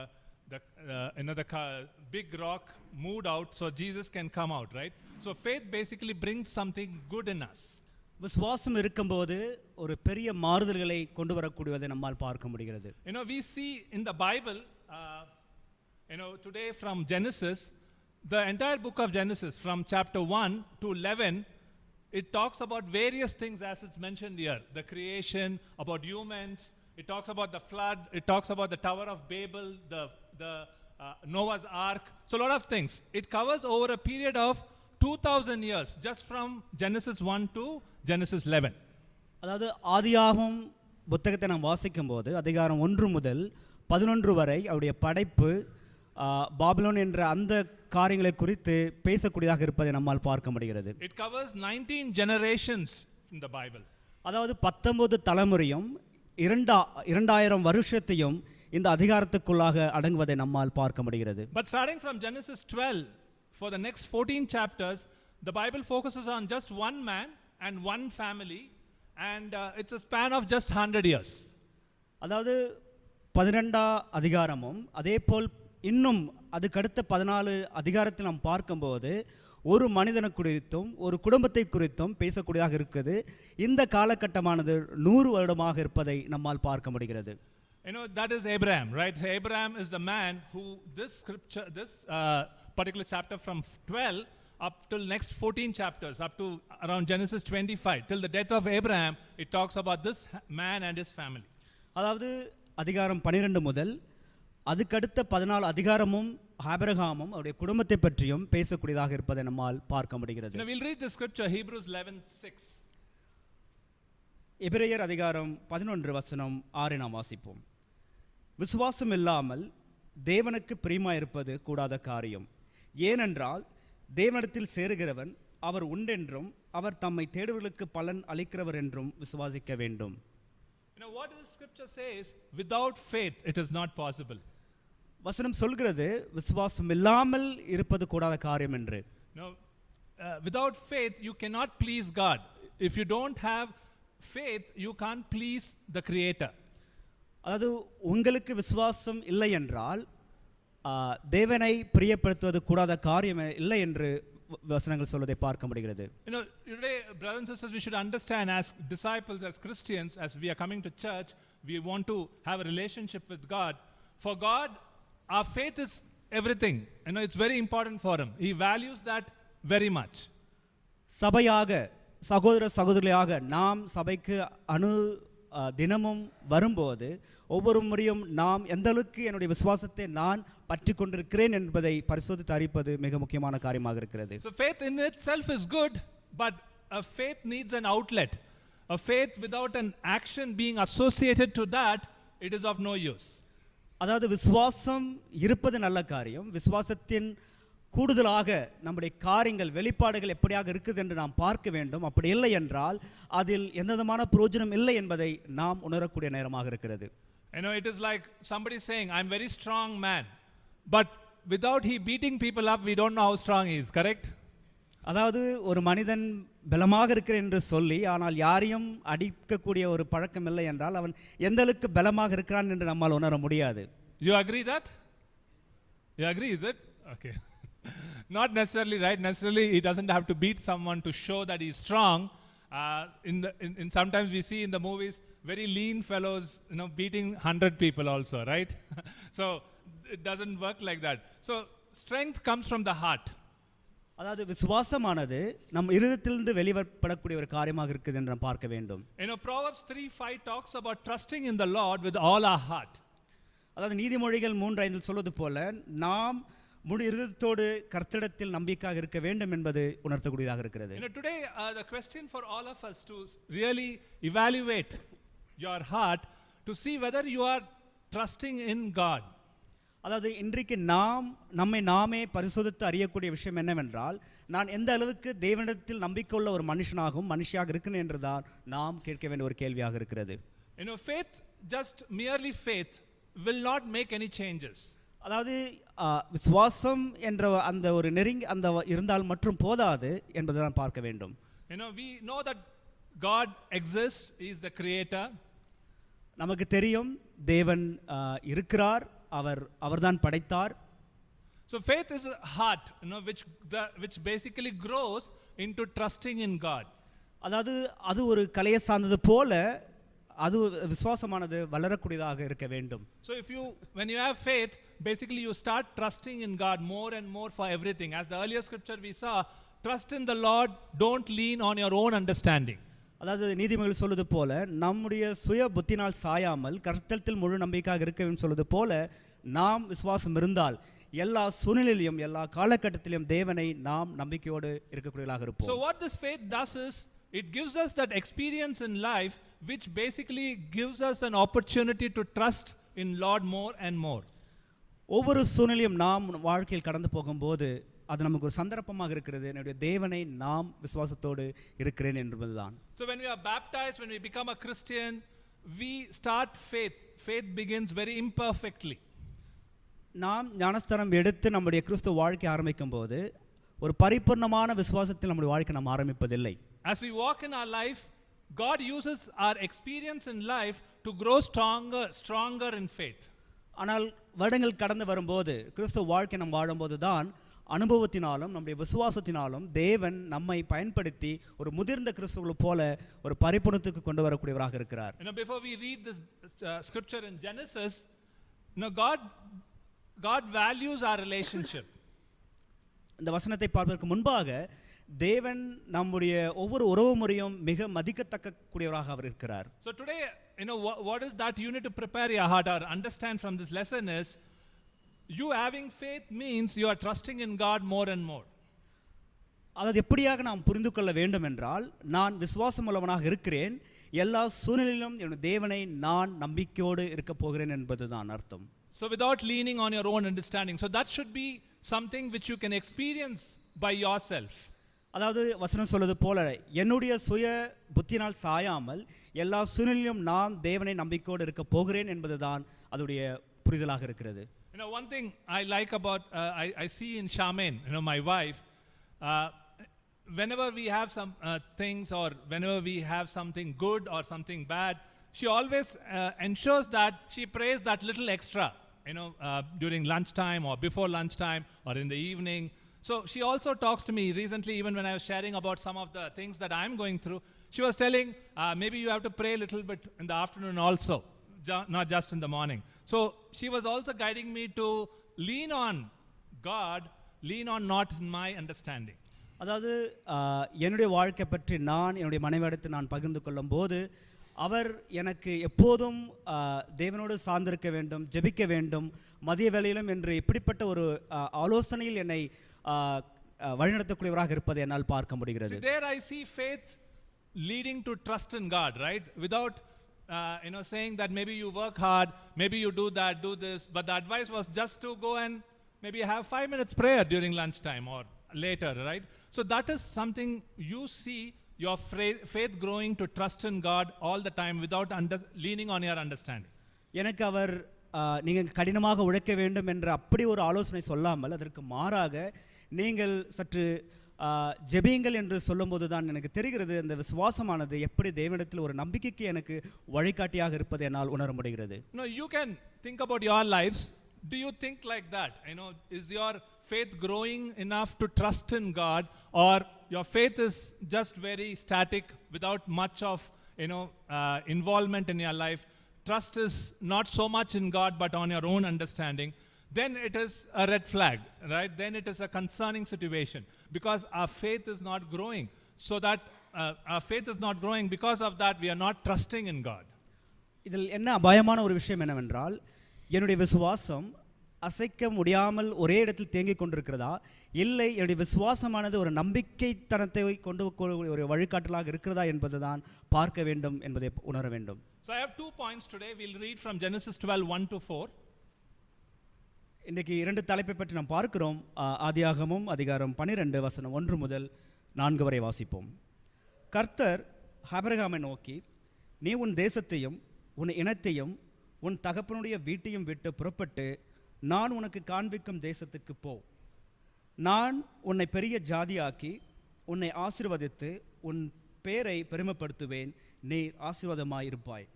big rock moved out, so Jesus can come out, right? So faith basically brings something good in us. விசுவாசம் இருக்கும்போது ஒரு பெரிய மாறுதல்களை கொண்டு வரக்கூடியதை நம்மால் பார்க்க முடிகிறது. We see in the Bible, today from Genesis, the entire book of Genesis, from chapter 1 to 11. It talks about various things as it's mentioned here. The creation, about humans. It talks about the flood. It talks about the Tower of Babel, the Noah's Ark. So a lot of things. It covers over a period of 2000 years, just from Genesis 1 to Genesis 11. அதாவது ஆதியாகமம் புத்தகத்தை நாம் வாசிக்கும் போது அதிகாரம் 1 முதல் 11 வரை அவருடைய படைப்பு பாபிலோன் என்ற அந்த காரியங்களை குறித்து பேசக்கூடியதாக இருப்பதை நம்மால் பார்க்க முடிகிறது. It covers 19 generations in the Bible. அதாவது 19 தலைமுறையும் 2000 வருஷத்தையும் இந்த அதிகாரத்துக்குள்ளாக அடங்குவதை நம்மால் பார்க்க முடிகிறது. But starting from Genesis 12, for the next 14 chapters, the Bible focuses on just one man and one family, and it's a span of just 100 years. அதாவது 12 அதிகாரமும் அதேபோல் இன்னும் அதுக்கடுத்த 14 அதிகாரத்தில் நாம் பார்க்கும்போது ஒரு மனிதனை குறித்தும் ஒரு குடும்பத்தை குறித்தும் பேசக்கூடியதாக இருக்குது. இந்த காலகட்டமானது 100 வருடமாக இருப்பதை நம்மால் பார்க்க முடிகிறது. That is Abraham, right? Abraham is the man who this scripture, this particular chapter from 12 up till next 14 chapters, up to around Genesis 25, till the death of Abraham, it talks about this man and his family. அதாவது அதிகாரம் 12 முதல் அதுக்கடுத்த 14 அதிகாரமும் ஆபிரகாமும் அவருடைய குடும்பத்தை பற்றியும் பேசக்கூடியதாக இருப்பதை நம்மால் பார்க்க முடிகிறது. We'll read the scripture, Hebrews 11:6. எபிரேயர் அதிகாரம் 11 வசனம் 6 நாம் வாசிப்போம். விசுவாசம் இல்லாமல் தேவனுக்கு பிரியமாயிருப்பது கூடாத காரியம். ஏனென்றால் தேவனிடத்தில் சேருகிறவன் அவர் உண்டென்றும் அவர் தம்மை தேடுவர்களுக்கு பலன் அளிக்கிறவர் என்றும் விசுவாசிக்க வேண்டும். What the scripture says, without faith it is not possible. வசனம் சொல்கிறது விசுவாசம் இல்லாமல் இருப்பது கூடாத காரியம் என்று. Without faith you cannot please God. If you don't have faith you can't please the creator. அதாவது உங்களுக்கு விசுவாசம் இல்லை என்றால் தேவனை பிரியப்படுத்துவது கூடாத காரியம் இல்லை என்று வசனங்கள் சொல்வதை பார்க்க முடிகிறது. Today brothers and sisters, we should understand as disciples, as Christians, as we are coming to church, we want to have a relationship with God. For God, our faith is everything. It's very important for him. He values that very much. சபையாக சகோதர சகோதரியாக நாம் சபைக்கு தினமும் வரும்போது ஒவ்வொரு முறையும் நாம் எந்த அளவுக்கு என்னுடைய விசுவாசத்தை நான் பற்றி கொண்டிருக்கிறேன் என்பதை பரிசோதித்து அறிப்பது மிக முக்கியமான காரியமாக இருக்கிறது. So faith in itself is good, but a faith needs an outlet. A faith without an action being associated to that, it is of no use. அதாவது விசுவாசம் இருப்பது நல்ல காரியம். விசுவாசத்தின் கூடுதலாக நம்முடைய காரியங்கள் வெளிப்பாடுகள் எப்படியாக இருக்குது என்று நாம் பார்க்க வேண்டும். அப்படி இல்லை என்றால் அதில் எந்த விதமான பிரயோஜனம் இல்லை என்பதை நாம் உணரக்கூடிய நேரமாக இருக்கிறது. You know, it is like somebody saying, I'm very strong man, but without he beating people up, we don't know how strong he is, correct? அதாவது ஒரு மனிதன் பலமாக இருக்கிறேன் என்று சொல்லி ஆனால் யாரையும் அடிக்கக்கூடிய ஒரு பழக்கம் இல்லை என்றால் அவன் எந்த அளவுக்கு பலமாக இருக்கிறான் என்று நம்மால் உணர முடியாது. You agree that? You agree, is it? Okay. Not necessarily, right? Necessarily, he doesn't have to beat someone to show that he's strong. In sometimes we see in the movies very lean fellows, you know, beating 100 people also, right? So it doesn't work like that. So strength comes from the heart. அதாவது விசுவாசமானது நம் இருதயத்திலிருந்து வெளிப்படக்கூடிய ஒரு காரியமாக இருக்குது என்று நாம் பார்க்க வேண்டும். You know, Proverbs 3:5 talks about trusting in the Lord with all our heart. அதாவது நீதிமொழிகள் 3:5 சொல்வது போல நாம் முழு இருதயத்தோடு கர்த்தரிடத்தில் நம்பிக்கையாக இருக்க வேண்டும் என்பது உணர்த்தக்கூடியதாக இருக்கிறது. You know, today the question for all of us to really evaluate your heart to see whether you are trusting in God. அதாவது இன்றைக்கு நம்மை நாமே பரிசோதித்து அறியக்கூடிய விஷயம் என்னவென்றால் நான் எந்த அளவுக்கு தேவனிடத்தில் நம்பிக்கை உள்ள ஒரு மனுஷியாக இருக்கிறேன் என்றுதான் நாம் கேட்க வேண்டிய ஒரு கேள்வியாக இருக்கிறது. You know, faith, just merely faith, will not make any changes. அதாவது விசுவாசம் என்ற அந்த ஒரு அந்த இருந்தால் மற்றும் போதாது என்பதை நாம் பார்க்க வேண்டும். You know, we know that God exists, he is the creator. நமக்கு தெரியும் தேவன் இருக்கிறார், அவர்தான் படைத்தார். So faith is a heart, you know, which basically grows into trusting in God. அதாவது அது ஒரு கலையை சார்ந்தது போல அது விசுவாசமானது வளரக்கூடியதாக இருக்க வேண்டும். So when you have faith, basically you start trusting in God more and more for everything. As the earlier scripture we saw, trust in the Lord, don't lean on your own understanding. அதாவது நீதிமொழிகள் சொல்வது போல நம்முடைய சுய புத்தினால் சாயாமல் கர்த்தரிடத்தில் முழு நம்பிக்கையாக இருக்க வேண்டும் சொல்வது போல நாம் விசுவாசம் இருந்தால் எல்லா சூழ்நிலையிலும் எல்லா காலகட்டத்திலும் தேவனை நாம் நம்பிக்கையோடு இருக்கக்கூடியவர்களாக இருப்போம். So what this faith does is it gives us that experience in life which basically gives us an opportunity to trust in Lord more and more. ஒவ்வொரு சூழ்நிலையும் நாம் வாழ்க்கையில் கடந்து போகும்போது அது நமக்கு ஒரு சந்தர்ப்பமாக இருக்கிறது என்னுடைய தேவனை நாம் விசுவாசத்தோடு இருக்கிறேன் என்பதுதான். So when we are baptized, when we become a Christian, we start faith. Faith begins very imperfectly. நாம் ஞானஸ்தானம் எடுத்து நம்முடைய கிறிஸ்துவ வாழ்க்கை ஆரம்பிக்கும் போது ஒரு பரிபூர்ணமான விசுவாசத்தில் நம்முடைய வாழ்க்கை நாம் ஆரம்பிப்பதில்லை. As we walk in our life, God uses our experience in life to grow stronger in faith. ஆனால் வருடங்கள் கடந்து வரும்போது கிறிஸ்துவ வாழ்க்கை நாம் வாழும்போது தான் அனுபவத்தினாலும் நம்முடைய விசுவாசத்தினாலும் தேவன் நம்மை பயன்படுத்தி ஒரு முதிர்ந்த கிறிஸ்துவர்கள் போல ஒரு பரிபூர்ணத்துக்கு கொண்டு வரக்கூடியவராக இருக்கிறார். You know, before we read this scripture in Genesis, you know, God values our relationship. இந்த வசனத்தை பார்ப்பதற்கு முன்பாக தேவன் நம்முடைய ஒவ்வொரு உறவு முறையும் மிக மதிக்கத்தக்க கூடியவராக அவர் இருக்கிறார். So today, you know, what is that you need to prepare your heart or understand from this lesson is you having faith means you are trusting in God more and more. அதாவது எப்படியாக நாம் புரிந்து கொள்ள வேண்டும் என்றால் நான் விசுவாசம் உள்ளவனாக இருக்கிறேன், எல்லா சூழ்நிலையிலும் என்னுடைய தேவனை நான் நம்பிக்கையோடு இருக்க போகிறேன் என்பதுதான் அர்த்தம். So without leaning on your own understanding, so that should be something which you can experience by yourself. அதாவது வசனம் சொல்வது போல என்னுடைய சுய புத்தினால் சாயாமல் எல்லா சூழ்நிலையிலும் நான் தேவனை நம்பிக்கையோடு இருக்க போகிறேன் என்பதுதான் அதோடைய புரிதலாக இருக்கிறது. You know, one thing I like about I see in Charmaine, you know, my wife, whenever we have some things or whenever we have something good or something bad, she always ensures that she prays that little extra, you know, during lunchtime or before lunchtime or in the evening. So she also talks to me recently, even when I was sharing about some of the things that I'm going through, she was telling, maybe you have to pray a little bit in the afternoon also, not just in the morning. So she was also guiding me to lean on God, lean on not in my understanding. அதாவது என்னுடைய வாழ்க்கை பற்றி நான் என்னுடைய மனைவியிடத்தில் நான் பகிர்ந்து கொள்ளும் போது அவர் எனக்கு எப்போதும் தேவனோடு சார்ந்திருக்க வேண்டும், ஜெபிக்க வேண்டும், மதிய வேளையிலும் என்று இப்படிப்பட்ட ஒரு ஆலோசனையில் என்னை வழிநடத்தக்கூடியவராக இருப்பதை என்னால் பார்க்க முடிகிறது. See, there I see faith leading to trust in God, right? Without saying that maybe you work hard, maybe you do that, do this, but the advice was just to go and maybe have 5 minutes prayer during lunchtime or later, right? So that is something you see your faith growing to trust in God all the time without leaning on your understanding. எனக்கு அவர் நீங்கள் கடினமாக உழைக்க வேண்டும் என்ற அப்படி ஒரு ஆலோசனை சொல்லாமல் அதற்கு மாறாக நீங்கள் சற்று ஜெபியுங்கள் என்று சொல்லும்போது தான் எனக்கு தெரிகிறது அந்த விசுவாசமானது எப்படி தேவனிடத்தில் ஒரு நம்பிக்கைக்கு எனக்கு வழிகாட்டியாக இருப்பதை என்னால் உணர முடிகிறது. No, you can think about your lives. Do you think like that? Is your faith growing enough to trust in God, or your faith is just very static without much of involvement in your life? Trust is not so much in God but on your own understanding. Then it is a red flag, right? Then it is a concerning situation because our faith is not growing. So that our faith is not growing, because of that we are not trusting in God. இதில் என்ன பயமான ஒரு விஷயம் என்னவென்றால், என்னுடைய விசுவாசம் அசைக்க முடியாமல் ஒரே இடத்தில் தேங்கிக் கொண்டிருக்கிறதா, இல்லை என்னுடைய விசுவாசமானது ஒரு நம்பிக்கைத்தனத்தை கொண்டு ஒரு வழிகாட்டலாக இருக்கிறதா என்பதுதான் பார்க்க வேண்டும் என்பதை உணர வேண்டும். So I have 2 points today. We'll read from Genesis 12:1-4. இன்றைக்கு 2 தலைப்பை பற்றி நாம் பார்க்கிறோம். ஆதியாகமம் அதிகாரம் 12 வசனம் 1 முதல் 4 வரை வாசிப்போம். கர்த்தர் ஆபிரகாமை நோக்கி, நீ உன் தேசத்தையும் உன் இனத்தையும் உன் தகப்பனுடைய வீட்டையும் விட்டு புறப்பட்டு நான் உனக்கு காண்பிக்கும் தேசத்துக்கு போ. நான் உன்னை பெரிய ஜாதியாக்கி உன்னை ஆசீர்வதித்து உன் பேரை பெருமைப்படுத்துவேன், நீ ஆசீர்வாதமாயிருப்பாய்.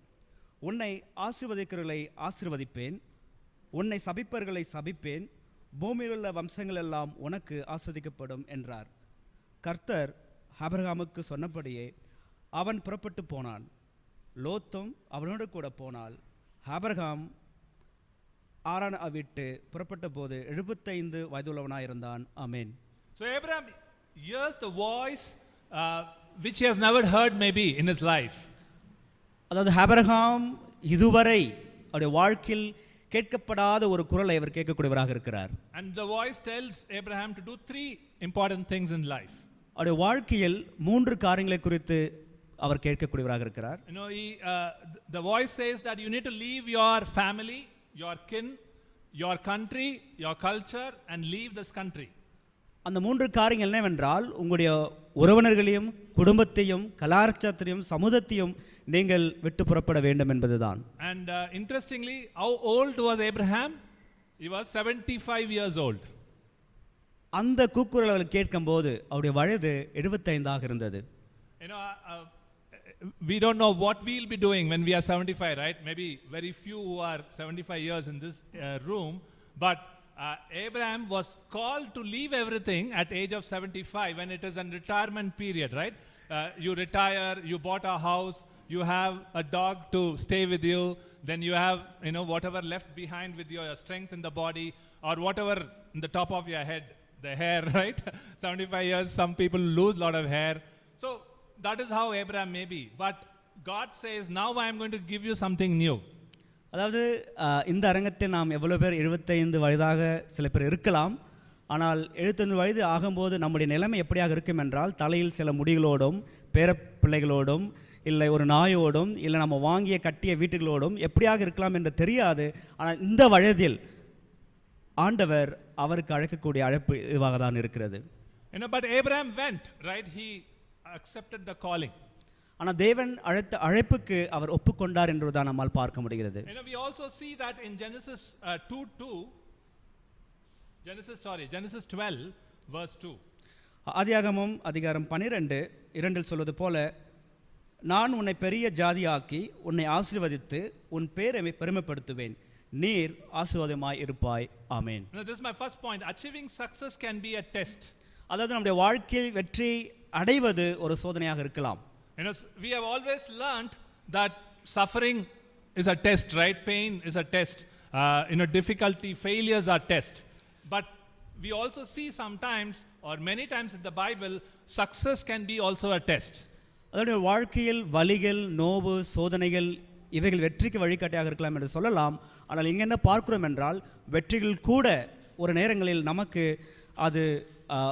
உன்னை ஆசீர்வதிக்கிறவர்களை ஆசீர்வதிப்பேன், உன்னை சபிப்பவர்களை சபிப்பேன், பூமியிலுள்ள வம்சங்கள் எல்லாம் உனக்கு ஆஸ்வதிக்கப்படும் என்றார். கர்த்தர் ஆபிரகாமுக்கு சொன்னபடியே அவன் புறப்பட்டு போனான். லோத்தும் அவனோடு கூட போனாள். ஆபிரகாம் ஆரான் விட்டு புறப்பட்ட போது 75 வயதுள்ளவனாயிருந்தான். ஆமென். So Abraham hears the voice which he has never heard maybe in his life. அதாவது ஆபிரகாம் இதுவரை அவருடைய வாழ்க்கையில் கேட்கப்படாத ஒரு குரலை அவர் கேட்கக்கூடியவராக இருக்கிறார். And the voice tells Abraham to do 3 important things in life. அவருடைய வாழ்க்கையில் 3 காரியங்களை குறித்து அவர் கேட்கக்கூடியவராக இருக்கிறார். The voice says that you need to leave your family, your kin, your country, your culture and leave this country. அந்த 3 காரியங்கள் என்னவென்றால், உங்களுடைய உறவினர்களையும் குடும்பத்தையும் கலாச்சாரத்தையும் சமூகத்தையும் நீங்கள் விட்டு புறப்பட வேண்டும் என்பதுதான். And interestingly, how old was Abraham? He was 75 years old. அந்த கூக்குரல் அவர் கேட்கும்போது அவருடைய வயது 75 ஆக இருந்தது. We don't know what we'll be doing when we are 75, right? Maybe very few who are 75 years in this room, but Abraham was called to leave everything at age of 75 when it is a retirement period, right? You retire, you bought a house, you have a dog to stay with you, then you have whatever left behind with your strength in the body or whatever in the top of your head, the hair, right? 75 years, some people lose a lot of hair. So that is how Abraham may be. But God says, now I am going to give you something new. அதாவது இந்த அரங்கத்தில் நாம் எவ்வளோ பேர் 75 வயதாக சில பேர் இருக்கலாம். ஆனால் 75 வயது ஆகும்போது நம்முடைய நிலைமை எப்படியாக இருக்கும் என்றால், தலையில் சில முடிகளோடும் பேரப்பிள்ளைகளோடும் இல்லை ஒரு நாயோடும் இல்லை நம்ம வாங்கிய கட்டிய வீட்டுகளோடும் எப்படியாக இருக்கலாம் என்று தெரியாது. ஆனால் இந்த வயதில் ஆண்டவர் அவருக்கு அழைக்கக்கூடிய அழைப்பு இதுவாக தான் இருக்கிறது. But Abraham went, right? He accepted the calling. ஆனால் தேவன் அழைத்த அழைப்புக்கு அவர் ஒப்புக்கொண்டார் என்றுதான் நம்மால் பார்க்க முடிகிறது. We also see that in Genesis 12 verse 2. ஆதியாகமம் அதிகாரம் 12 2 சொல்வது போல, நான் உன்னை பெரிய ஜாதியாக்கி உன்னை ஆசீர்வதித்து உன் பேரை பெருமைப்படுத்துவேன், நீர் ஆசீர்வாதமாய் இருப்பாய். ஆமென். This is my first point. Achieving success can be a test. அதாவது நம்முடைய வாழ்க்கையில் வெற்றி அடைவது ஒரு சோதனையாக இருக்கலாம். We have always learned that suffering is a test, right? Pain is a test. Difficulty, failures are test. But we also see sometimes or many times in the Bible, success can be also a test. அதனுடைய வாழ்க்கையில் வலிகள், நோவு, சோதனைகள் இவைகள் வெற்றிக்கு வழிகாட்டியாக இருக்கலாம் என்று சொல்லலாம். ஆனால் இங்கே என்ன பார்க்கிறோம் என்றால், வெற்றிகள் கூட ஒரு நேரங்களில் நமக்கு அது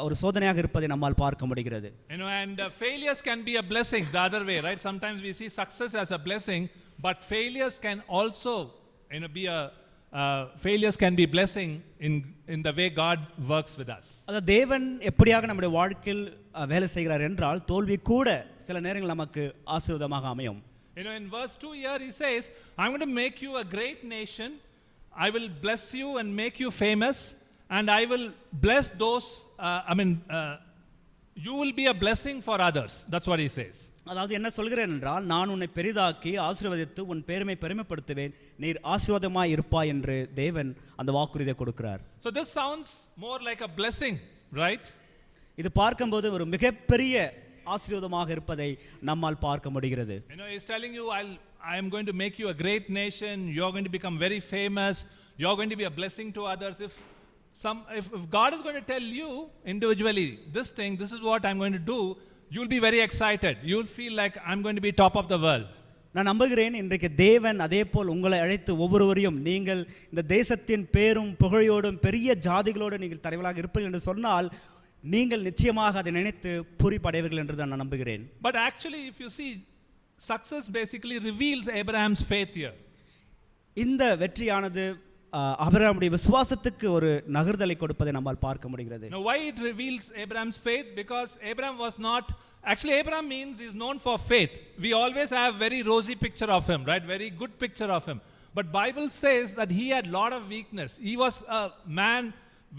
ஒரு சோதனையாக இருப்பதை நம்மால் பார்க்க முடிகிறது. And failures can be a blessing the other way, right? Sometimes we see success as a blessing, but failures can also be a failures can be blessing in the way God works with us. அதாவது தேவன் எப்படியாக நம்முடைய வாழ்க்கையில் வேலை செய்கிறார் என்றால், தோல்வி கூட சில நேரங்கள் நமக்கு ஆசீர்வாதமாக அமையும். In verse 2 here he says, I'm going to make you a great nation, I will bless you and make you famous, and I will bless those, you will be a blessing for others. That's what he says. அதாவது என்ன சொல்கிறேன் என்றால், நான் உன்னை பெரிதாக்கி ஆசீர்வதித்து உன் பெருமைப்படுத்துவேன், நீர் ஆசீர்வாதமாய் இருப்பாய் என்று தேவன் அந்த வாக்குறுதியை கொடுக்கிறார். So this sounds more like a blessing, right? இது பார்க்கும்போது ஒரு மிகப்பெரிய ஆசீர்வாதமாக இருப்பதை நம்மால் பார்க்க முடிகிறது. He's telling you, I am going to make you a great nation, you are going to become very famous, you are going to be a blessing to others. If God is going to tell you individually this is what I'm going to do, you will be very excited, you will feel like I'm going to be top of the world. நான் நம்புகிறேன், இன்றைக்கு தேவன் அதே போல் உங்களை அழைத்து ஒவ்வொருவரையும் நீங்கள் இந்த தேசத்தின் பேரும் புகழையோடும் பெரிய ஜாதிகளோடு நீங்கள் தலைவராக இருப்பீர்கள் என்று சொன்னால், நீங்கள் நிச்சயமாக அதை நினைத்து பூரிப்படைவீர்கள் என்று நான் நம்புகிறேன். But actually if you see, success basically reveals Abraham's faith here. இந்த வெற்றியானது ஆபிரகாமுடைய விசுவாசத்துக்கு ஒரு நகர்தலை கொடுப்பதை நம்மால் பார்க்க முடிகிறது. Now why it reveals Abraham's faith? Because Abraham was not, actually Abraham means is known for faith. We always have very rosy picture of him, right? Very good picture of him. But Bible says that he had lot of weakness. He was a man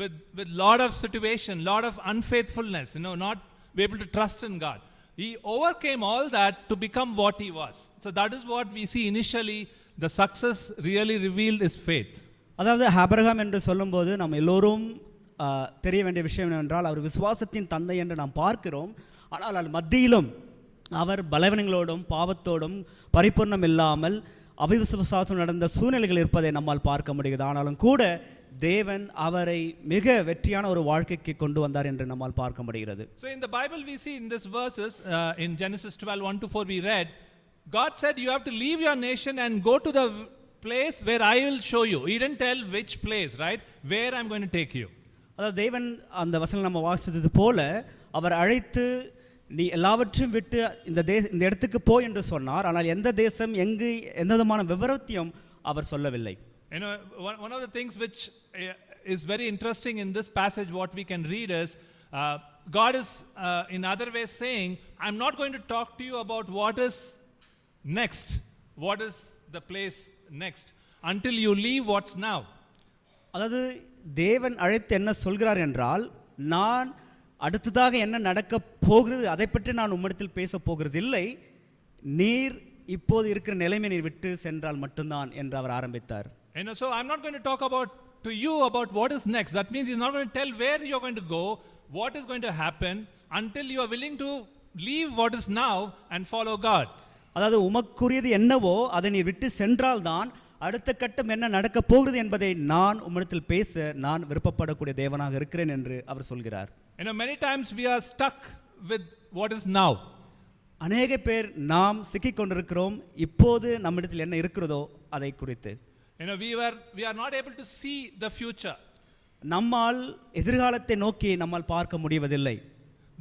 with lot of situation, lot of unfaithfulness, not be able to trust in God. He overcame all that to become what he was. So that is what we see initially, the success really revealed his faith. அதாவது Abraham என்று சொல்லும்போது நம்ம எல்லோரும் தெரிய வேண்டிய விஷயம் என்னவென்றால், அவர் விசுவாசத்தின் தந்தை என்று நாம் பார்க்கிறோம். ஆனால் அது மத்தியிலும் அவர் பலவீனங்களோடும் பாவத்தோடும் பரிபூர்ணம் இல்லாமல் அவிசுவாசம் நடந்த சூழ்நிலைகள் இருப்பதை நம்மால் பார்க்க முடிகிறது. ஆனாலும் கூட தேவன் அவரை மிக வெற்றியான ஒரு வாழ்க்கைக்கு கொண்டு வந்தார் என்று நம்மால் பார்க்க முடிகிறது. So in the Bible we see in this verses, in Genesis 12:1-4 we read, God said you have to leave your nation and go to the place where I will show you. He didn't tell which place, right? Where I'm going to take you. அதாவது தேவன் அந்த வசனம் நம்ம வாசித்தது போல அவர் அழைத்து நீ எல்லாவற்றையும் விட்டு இந்த இடத்துக்கு போ என்று சொன்னார். ஆனால் எந்த தேசம் எங்கு எந்த விதமான விவரத்தையும் அவர் சொல்லவில்லை. One of the things which is very interesting in this passage, what we can read is, God is in other ways saying, I'm not going to talk to you about what is next, what is the place next, until you leave what's now. அதாவது தேவன் அழைத்து என்ன சொல்கிறார் என்றால், நான் அடுத்ததாக என்ன நடக்க போகிறது அதை பற்றி நான் உம்மிடத்தில் பேச போகிறது இல்லை, நீர் இப்போது இருக்கிற நிலைமை நீர் விட்டு சென்றால் மட்டும்தான் என்று அவர் ஆரம்பித்தார். So I'm not going to talk to you about what is next. That means he's not going to tell where you're going to go, what is going to happen, until you are willing to leave what is now and follow God. அதாவது உமக்குரியது என்னவோ அதை நீ விட்டு சென்றால்தான் அடுத்த கட்டம் என்ன நடக்க போகிறது என்பதை நான் உம்மிடத்தில் பேச நான் விருப்பப்படக்கூடிய தேவனாக இருக்கிறேன் என்று அவர் சொல்கிறார். Many times we are stuck with what is now. அநேக பேர் நாம் சிக்கிக் கொண்டிருக்கிறோம் இப்போது நம்மிடத்தில் என்ன இருக்கிறதோ அதை குறித்து. We are not able to see the future. நம்மால் எதிர்காலத்தை நோக்கி நம்மால் பார்க்க முடிவதில்லை.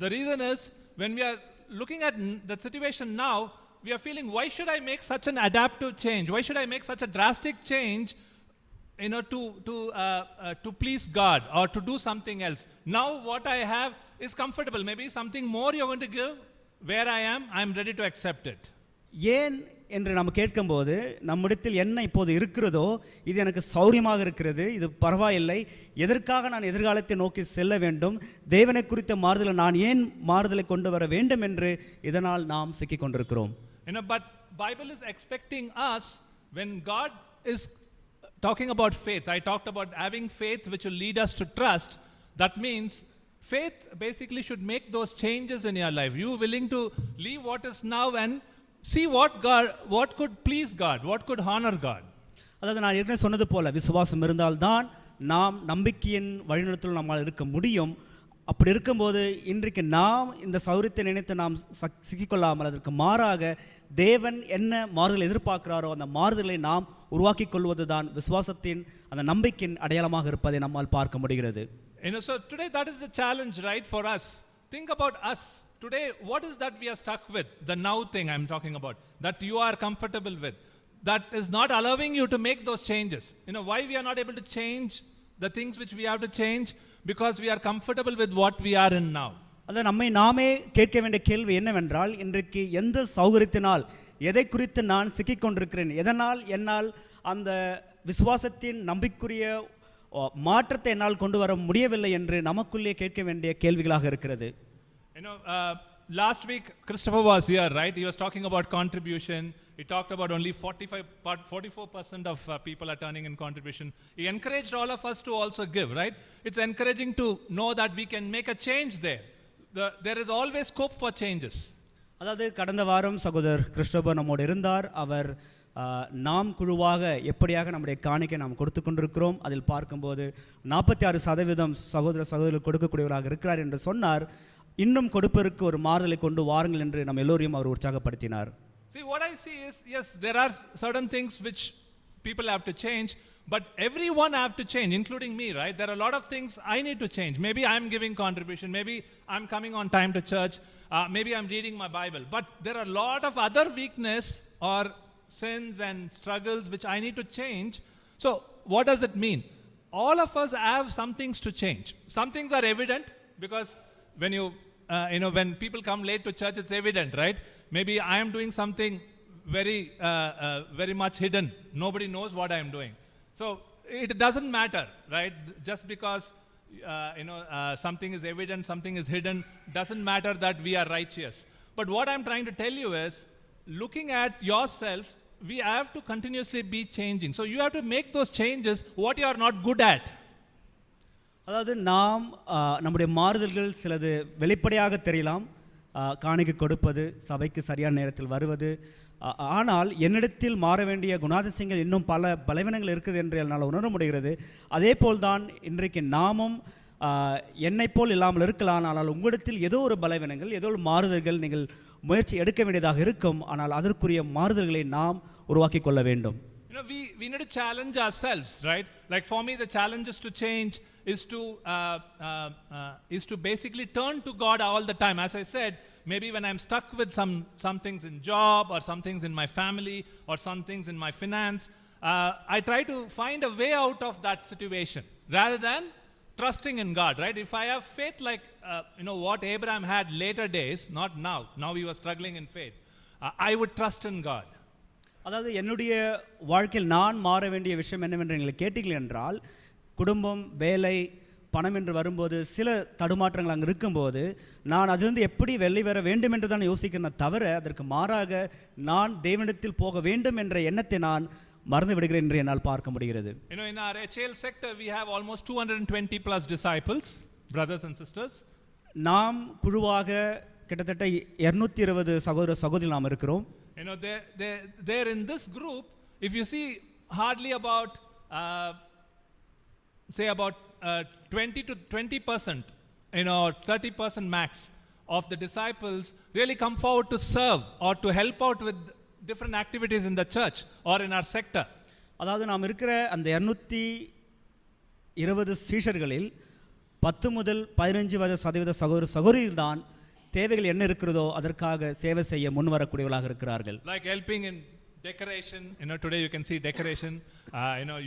The reason is, when we are looking at the situation now, we are feeling, why should I make such an adaptive change? Why should I make such a drastic change, to please God or to do something else? Now what I have is comfortable. Maybe something more you're going to give. Where I am ready to accept it. ஏன் என்று நாம் கேட்கும்போது, நம்மிடத்தில் என்ன இப்போது இருக்கிறதோ இது எனக்கு சௌரியமாக இருக்கிறது, இது பரவாயில்லை, எதற்காக நான் எதிர்காலத்தை நோக்கி செல்ல வேண்டும், தேவனை குறித்த மாறுதலை நான் ஏன் மாறுதலை கொண்டு வர வேண்டும் என்று இதனால் நாம் சிக்கிக் கொண்டிருக்கிறோம். But Bible is expecting us, when God is talking about faith, I talked about having faith which will lead us to trust. That means faith basically should make those changes in your life. You willing to leave what is now and see what could please God, what could honor God. அதாவது நான் ஏற்கனவே சொன்னது போல, விசுவாசம் இருந்தால்தான் நாம் நம்பிக்கையின் வழிநடத்தல் நம்மால் இருக்க முடியும். அப்படி இருக்கும்போது இன்றைக்கு நாம் இந்த சௌரியத்தை நினைத்து நாம் சிக்கிக்கொள்ளாமல் அதற்கு மாறாக தேவன் என்ன மாறுதல் எதிர்பார்க்கிறாரோ அந்த மாறுதலை நாம் உருவாக்கி கொள்வது தான் விசுவாசத்தின் அந்த நம்பிக்கையின் அடையாளமாக இருப்பதை நம்மால் பார்க்க முடிகிறது. So today that is the challenge, right, for us. Think about us. Today, what is that we are stuck with? The now thing I'm talking about, that you are comfortable with, that is not allowing you to make those changes. Why we are not able to change the things which we have to change? Because we are comfortable with what we are in now. அதான் நம்மை நாமே கேட்க வேண்டிய கேள்வி என்னவென்றால், இன்றைக்கு எந்த சௌகரியத்தினால் எதை குறித்து நான் சிக்கிக்கொண்டிருக்கிறேன், எதனால் என்னால் அந்த விசுவாசத்தின் நம்பிக்கைக்குரிய மாற்றத்தை என்னால் கொண்டு வர முடியவில்லை என்று நமக்குள்ளே கேட்க வேண்டிய கேள்விகளாக இருக்கிறது. Last week Christopher was here, right? He was talking about contribution. He talked about only 44% of people are turning in contribution. He encouraged all of us to also give, right? It's encouraging to know that we can make a change there. There is always scope for changes. அதாவது கடந்த வாரம் சகோதரர் Christopher நம்மோடு இருந்தார். அவர் நாம் குழுவாக எப்படியாக நம்முடைய காணிக்கை நாம் கொடுத்து கொண்டிருக்கிறோம் அதில் பார்க்கும்போது 46% சகோதர சகோதரர்கள் கொடுக்கக்கூடியவராக இருக்கிறார் என்று சொன்னார். இன்னும் கொடுப்பதற்கு ஒரு மாறுதலை கொண்டு வாருங்கள் என்று நம்ம எல்லோரையும் அவர் உற்சாகப்படுத்தினார். See, what I see is, yes, there are certain things which people have to change, but everyone have to change, including me, right? There are a lot of things I need to change. Maybe I'm giving contribution, maybe I'm coming on time to church, maybe I'm reading my Bible, but there are a lot of other weakness or sins and struggles which I need to change. So what does it mean? All of us have some things to change. Some things are evident because when when people come late to church, it's evident, right? Maybe I am doing something very much hidden. Nobody knows what I am doing. So it doesn't matter, right? Just because something is evident, something is hidden, doesn't matter that we are righteous. But what I'm trying to tell you is, looking at yourself, we have to continuously be changing. So you have to make those changes what you are not good at. அதாவது நாம் நம்முடைய மாறுதல்கள் சிலது வெளிப்படையாக தெரியலாம், காணிக்கை கொடுப்பது, சபைக்கு சரியான நேரத்தில் வருவது. ஆனால் என்னிடத்தில் மாற வேண்டிய குணாதிசயங்கள் இன்னும் பல பலவீனங்கள் இருக்குது என்று என்னால் உணர முடிகிறது. அதே போல்தான் இன்றைக்கு நாமும் என்னை போல் இல்லாமல் இருக்கலாம், ஆனால் உங்களிடத்தில் ஏதோ ஒரு பலவீனங்கள், ஏதோ ஒரு மாறுதல்கள் நீங்கள் முயற்சி எடுக்க வேண்டியதாக இருக்கும். ஆனால் அதற்குரிய மாறுதல்களை நாம் உருவாக்கி கொள்ள வேண்டும். We need to challenge ourselves, right? Like for me, the challenge is to change is to basically turn to God all the time. As I said, maybe when I'm stuck with some things in job or some things in my family or some things in my finance, I try to find a way out of that situation rather than trusting in God, right? If I have faith like what Abraham had later days, not now. Now he was struggling in faith. I would trust in God. அதாவது என்னுடைய வாழ்க்கையில் நான் மாற வேண்டிய விஷயம் என்னவென்று நீங்கள் கேட்டீர்கள் என்றால், குடும்பம், வேலை, பணம் என்று வரும்போது சில தடுமாற்றங்கள் அங்கே இருக்கும்போது நான் அதிலிருந்து எப்படி வெளியே வர வேண்டும் என்று தான் யோசிக்கிறேன் தவிர அதற்கு மாறாக நான் தேவனிடத்தில் போக வேண்டும் என்ற எண்ணத்தை நான் மறந்து விடுகிறேன் என்று என்னால் பார்க்க முடிகிறது. In our HL sector we have almost 220 plus disciples, brothers and sisters. நாம் குழுவாக கிட்டத்தட்ட 220 சகோதர சகோதரிகள் நாம் இருக்கிறோம். There in this group, if you see, hardly about say about 20 to 20%, 30% max of the disciples really come forward to serve or to help out with different activities in the church or in our sector. அதாவது நாம் இருக்கிற அந்த 220 சீஷர்களில் 10 முதல் 15% சகோதர சகோதரிகள் தான் தேவைகள் என்ன இருக்கிறதோ அதற்காக சேவை செய்ய முன் வரக்கூடியவர்களாக இருக்கிறார்கள். Like helping in decoration, today you can see decoration,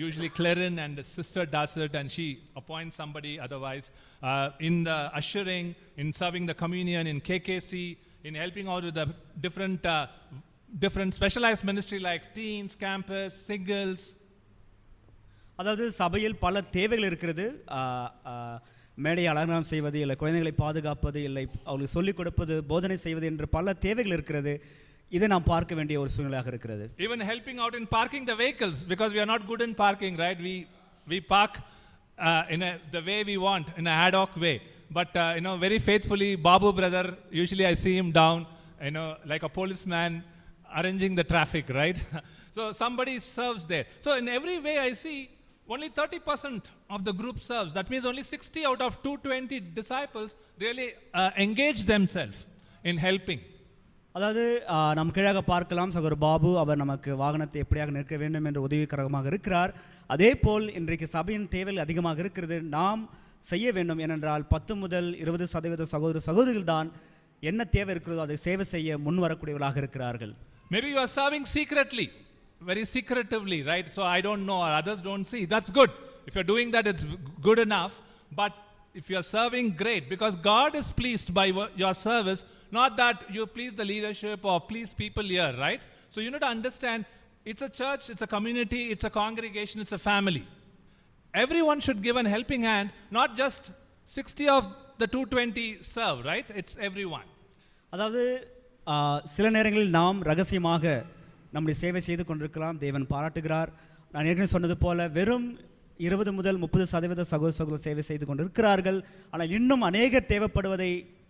usually Clarin and the sister does it and she appoints somebody otherwise, in the ushering, in serving the communion, in KKC, in helping out with the different specialized ministry like teens, campus, singles. அதாவது சபையில் பல தேவைகள் இருக்கிறது. மேடை அலங்காரம் செய்வது, இல்லை குழந்தைகளை பாதுகாப்பது, இல்லை அவங்களுக்கு சொல்லிக் கொடுப்பது, போதனை செய்வது என்று பல தேவைகள் இருக்கிறது. இதை நாம் பார்க்க வேண்டிய ஒரு சூழ்நிலையாக இருக்கிறது. Even helping out in parking the vehicles, because we are not good in parking, right? We park in the way we want, in an ad hoc way. But very faithfully, Babu brother, usually I see him down, like a policeman arranging the traffic, right? So somebody serves there. So in every way I see only 30% of the group serves. That means only 60 out of 220 disciples really engage themselves in helping. அதாவது நாம் கீழாக பார்க்கலாம் சகோதரர் பாபு அவர் நமக்கு வாகனத்தை எப்படியாக நிற்க வேண்டும் என்று உதவிகரமாக இருக்கிறார். அதே போல் இன்றைக்கு சபையின் தேவைகள் அதிகமாக இருக்கிறது. நாம் செய்ய வேண்டும் ஏனென்றால் 10 முதல் 20% சகோதர சகோதரிகள் தான் என்ன தேவை இருக்கிறதோ அதை சேவை செய்ய முன் வரக்கூடியவர்களாக இருக்கிறார்கள். Maybe you are serving secretly, very secretively, right? So I don't know or others don't see. That's good. If you're doing that, it's good enough. But if you are serving, great, because God is pleased by your service, not that you please the leadership or please people here, right? So you need to understand, it's a church, it's a community, it's a congregation, it's a family. Everyone should give an helping hand, not just 60 of the 220 serve, right? It's everyone. அதாவது சில நேரங்களில் நாம் ரகசியமாக நம்முடைய சேவை செய்து கொண்டிருக்கலாம், தேவன் பாராட்டுகிறார். நான் ஏற்கனவே சொன்னது போல வெறும் 20 முதல் 30% சகோதர சகோதரர் சேவை செய்து கொண்டிருக்கிறார்கள். ஆனால் இன்னும் அநேக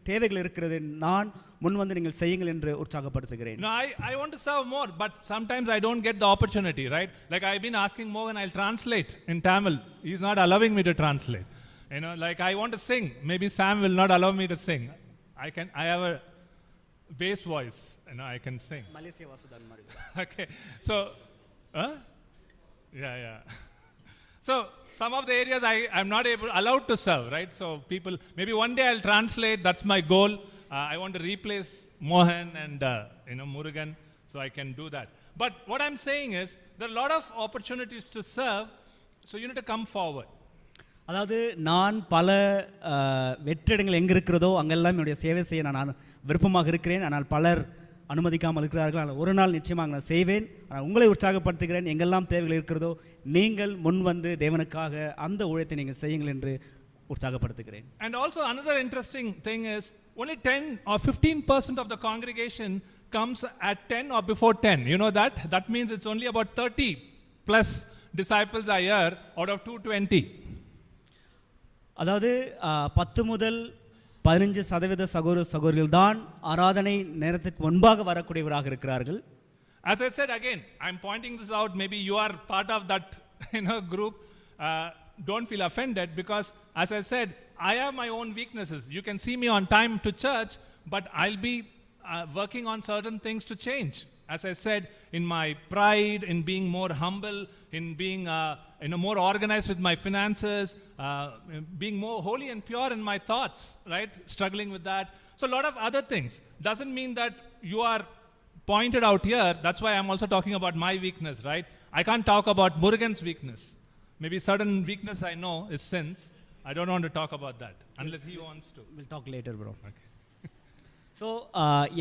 தேவைகள் இருக்கிறது. நான் முன் வந்து நீங்கள் செய்யுங்கள் என்று உற்சாகப்படுத்துகிறேன். No, I want to serve more, but sometimes I don't get the opportunity, right? Like I've been asking Mohan, I'll translate in Tamil. He's not allowing me to translate. You know, like I want to sing. Maybe Sam will not allow me to sing. I have a bass voice, you know, I can sing. Malaysia வாசுதான் மாதிரி. Okay, so, yeah. So some of the areas I'm not allowed to serve, right? So people, maybe one day I'll translate. That's my goal. I want to replace Mohan and Murugan, so I can do that. But what I'm saying is there are a lot of opportunities to serve, so you need to come forward. அதாவது நான் பல வெற்றிடங்கள் எங்கே இருக்கிறதோ அங்கெல்லாம் என்னுடைய சேவை செய்ய நான் விருப்பமாக இருக்கிறேன். ஆனால் பலர் அனுமதிக்காமல் இருக்கிறார்கள். ஆனால் ஒரு நாள் நிச்சயமாக நான் செய்வேன். ஆனால் உங்களை உற்சாகப்படுத்துகிறேன், எங்கெல்லாம் தேவைகள் இருக்கிறதோ நீங்கள் முன் வந்து தேவனுக்காக அந்த ஊழியத்தை நீங்கள் செய்யுங்கள் என்று உற்சாகப்படுத்துகிறேன். And also another interesting thing is only 10 or 15% of the congregation comes at 10 or before 10. You know that? That means it's only about 30 plus disciples a year out of 220. அதாவது 10 முதல் 15% சகோதர சகோதரிகள் தான் ஆராதனை நேரத்துக்கு முன்பாக வரக்கூடியவராக இருக்கிறார்கள். As I said again, I'm pointing this out. Maybe you are part of that group. Don't feel offended because, as I said, I have my own weaknesses. You can see me on time to church, but I'll be working on certain things to change. As I said, in my pride, in being more humble, in being more organized with my finances, being more holy and pure in my thoughts, right? Struggling with that. So a lot of other things. Doesn't mean that you are pointed out here. That's why I'm also talking about my weakness, right? I can't talk about Murugan's weakness. Maybe certain weakness I know is sins. I don't want to talk about that unless he wants to. We'll talk later, bro. Okay. So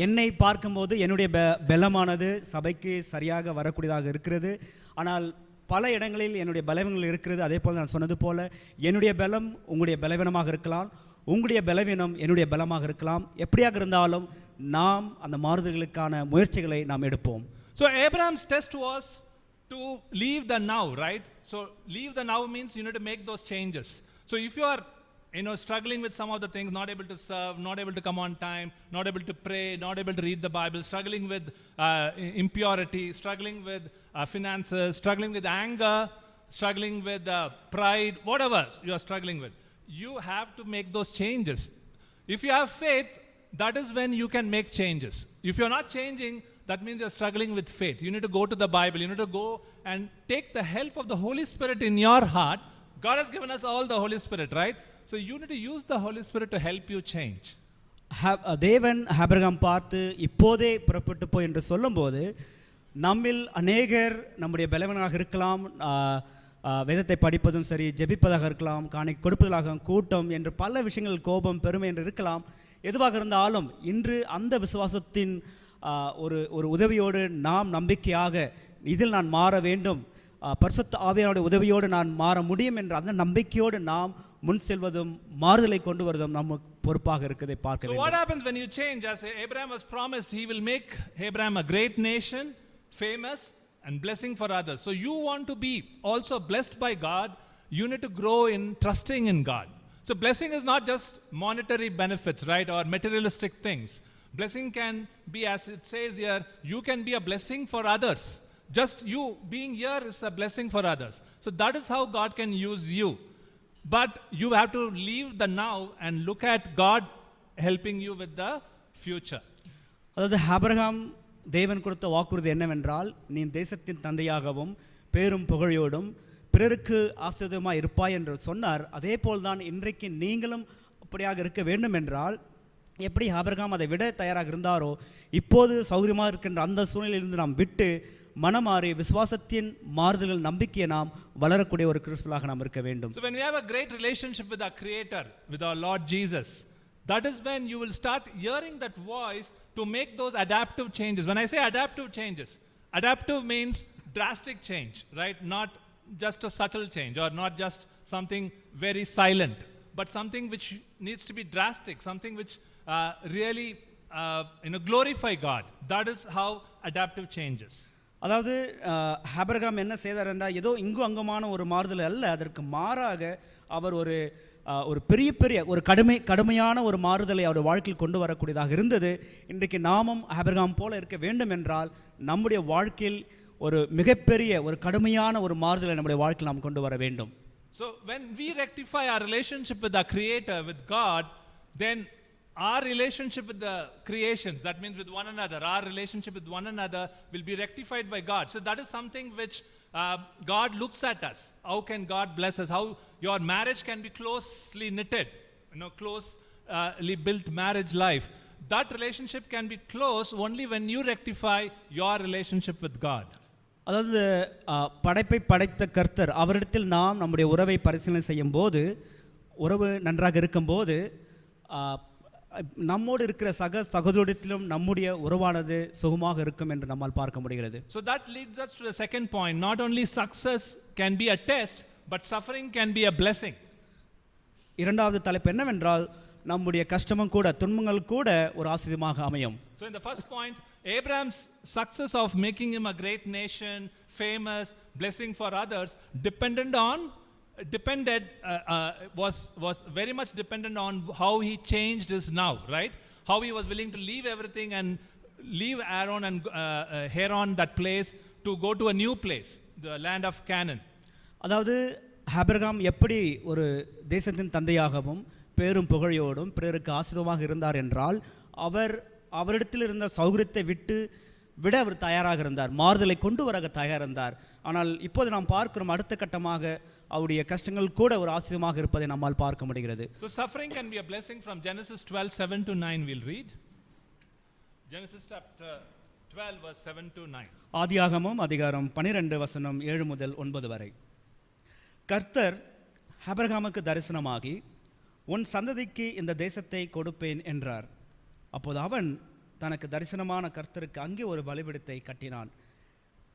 என்னை பார்க்கும்போது என்னுடைய பலமானது சபைக்கு சரியாக வரக்கூடியதாக இருக்கிறது. ஆனால் பல இடங்களில் என்னுடைய பலவீனங்கள் இருக்கிறது. அதே போல் நான் சொன்னது போல் என்னுடைய பலம் உங்களுடைய பலவீனமாக இருக்கலாம், உங்களுடைய பலவீனம் என்னுடைய பலமாக இருக்கலாம். எப்படியாக இருந்தாலும் நாம் அந்த மாறுதல்களுக்கான முயற்சிகளை நாம் எடுப்போம். So Abraham's test was to leave the now, right? So leave the now means you need to make those changes. So if you are struggling with some of the things, not able to serve, not able to come on time, not able to pray, not able to read the Bible, struggling with impurity, struggling with finances, struggling with anger, struggling with pride, whatever you are struggling with, you have to make those changes. If you have faith, that is when you can make changes. If you're not changing, that means you're struggling with faith. You need to go to the Bible. You need to go and take the help of the Holy Spirit in your heart. God has given us all the Holy Spirit, right? So you need to use the Holy Spirit to help you change. தேவன் Abraham பார்த்து இப்போதே புறப்பட்டு போய் என்று சொல்லும்போது நம்மில் அநேகர் நம்முடைய பலவீனமாக இருக்கலாம், வேதத்தை படிப்பதும் சரி, ஜெபிப்பதாக இருக்கலாம், காணிக்கை கொடுப்பதாக கூட்டம் என்று பல விஷயங்கள், கோபம், பெருமை என்று இருக்கலாம். எதுவாக இருந்தாலும் இன்று அந்த விசுவாசத்தின் ஒரு உதவியோடு நாம் நம்பிக்கையாக இதில் நான் மாற வேண்டும், பரிசுத்த ஆவியானவருடைய உதவியோடு நான் மாற முடியும் என்ற அந்த நம்பிக்கையோடு நாம் முன் செல்வதும் மாறுதலை கொண்டு வருவதும் நமக்கு பொறுப்பாக இருக்கிறதை பார்க்க வேண்டும். So what happens when you change? As Abraham was promised, he will make Abraham a great nation, famous and blessing for others. So you want to be also blessed by God, you need to grow in trusting in God. So blessing is not just monetary benefits, right, or materialistic things. Blessing can be, as it says here, you can be a blessing for others. Just you being here is a blessing for others. So that is how God can use you. But you have to leave the now and look at God helping you with the future. அதாவது Abraham தேவன் கொடுத்த வாக்குறுதி என்னவென்றால், நீ தேசத்தின் தந்தையாகவும் பேரும் புகழையோடும் பிறருக்கு ஆசீர்வாதமாய் இருப்பாய் என்று சொன்னார். அதே போல்தான் இன்றைக்கு நீங்களும் அப்படியாக இருக்க வேண்டும் என்றால், எப்படி ஆபிரகாம் அதை விட தயாராக இருந்தாரோ, இப்போது சௌகரியமாக இருக்கின்ற அந்த சூழ்நிலையிலிருந்து நாம் விட்டு மனமாறி விசுவாசத்தின் மாறுதல்கள் நம்பிக்கையை நாம் வளரக்கூடிய ஒரு கிறிஸ்துவாக நாம் இருக்க வேண்டும். So when we have a great relationship with our Creator, with our Lord Jesus, that is when you will start hearing that voice to make those adaptive changes. When I say adaptive changes, adaptive means drastic change, right? Not just a subtle change or not just something very silent, but something which needs to be drastic, something which really glorify God. That is how adaptive changes. அதாவது Abraham என்ன செய்தார் என்றால், ஏதோ இங்கும் அங்குமான ஒரு மாறுதல் அல்ல, அதற்கு மாறாக அவர் ஒரு பெரிய ஒரு கடுமையான ஒரு மாறுதலை அவர் வாழ்க்கையில் கொண்டு வரக்கூடியதாக இருந்தது. இன்றைக்கு நாமும் ஆபிரகாம் போல இருக்க வேண்டும் என்றால், நம்முடைய வாழ்க்கையில் ஒரு மிகப்பெரிய ஒரு கடுமையான ஒரு மாறுதலை நம்முடைய வாழ்க்கையில் நாம் கொண்டு வர வேண்டும். So when we rectify our relationship with our Creator, with God, then our relationship with the creations, that means with one another, our relationship with one another will be rectified by God. So that is something which God looks at us. How can God bless us? How your marriage can be closely knitted, closely built marriage life. That relationship can be close only when you rectify your relationship with God. அதாவது படைப்பை படைத்த கர்த்தர் அவரிடத்தில் நாம் நம்முடைய உறவை பரிசீலனை செய்யும் போது, உறவு நன்றாக இருக்கும்போது நம்மோடு இருக்கிற சகோதரத்திலும் நம்முடைய உறவானது சுகமாக இருக்கும் என்று நம்மால் பார்க்க முடிகிறது. So that leads us to the second point. Not only success can be a test, but suffering can be a blessing. இரண்டாவது தலைப்பு என்னவென்றால், நம்முடைய கஷ்டமும் கூட துன்பங்கள் கூட ஒரு ஆசீர்வாதமாக அமையும். So in the first point, Abraham's success of making him a great nation, famous, blessing for others, was very much dependent on how he changed his now, right? How he was willing to leave everything and leave Aaron and Haran, that place, to go to a new place, the land of Canaan. அதாவது Abraham எப்படி ஒரு தேசத்தின் தந்தையாகவும் பேரும் புகழையோடும் பிறருக்கு ஆசீர்வாதமாக இருந்தார் என்றால், அவரிடத்தில் இருந்த சௌகரியத்தை விட அவர் தயாராக இருந்தார், மாறுதலை கொண்டு வர தயாராக இருந்தார். ஆனால் இப்போது நாம் பார்க்கிறோம், அடுத்த கட்டமாக அவருடைய கஷ்டங்கள் கூட ஒரு ஆசீர்வாதமாக இருப்பதை நம்மால் பார்க்க முடிகிறது. So suffering can be a blessing. From Genesis 12:7-9 we'll read. Genesis chapter 12 verse 7-9. ஆதியாகமம் அதிகாரம் 12 வசனம் 7 முதல் 9 வரை. கர்த்தர் ஆபிரகாமுக்கு தரிசனமாகி, உன் சந்ததிக்கு இந்த தேசத்தை கொடுப்பேன் என்றார். அப்போது அவன் தனக்கு தரிசனமான கர்த்தருக்கு அங்கே ஒரு பலிபீடத்தை கட்டினான்.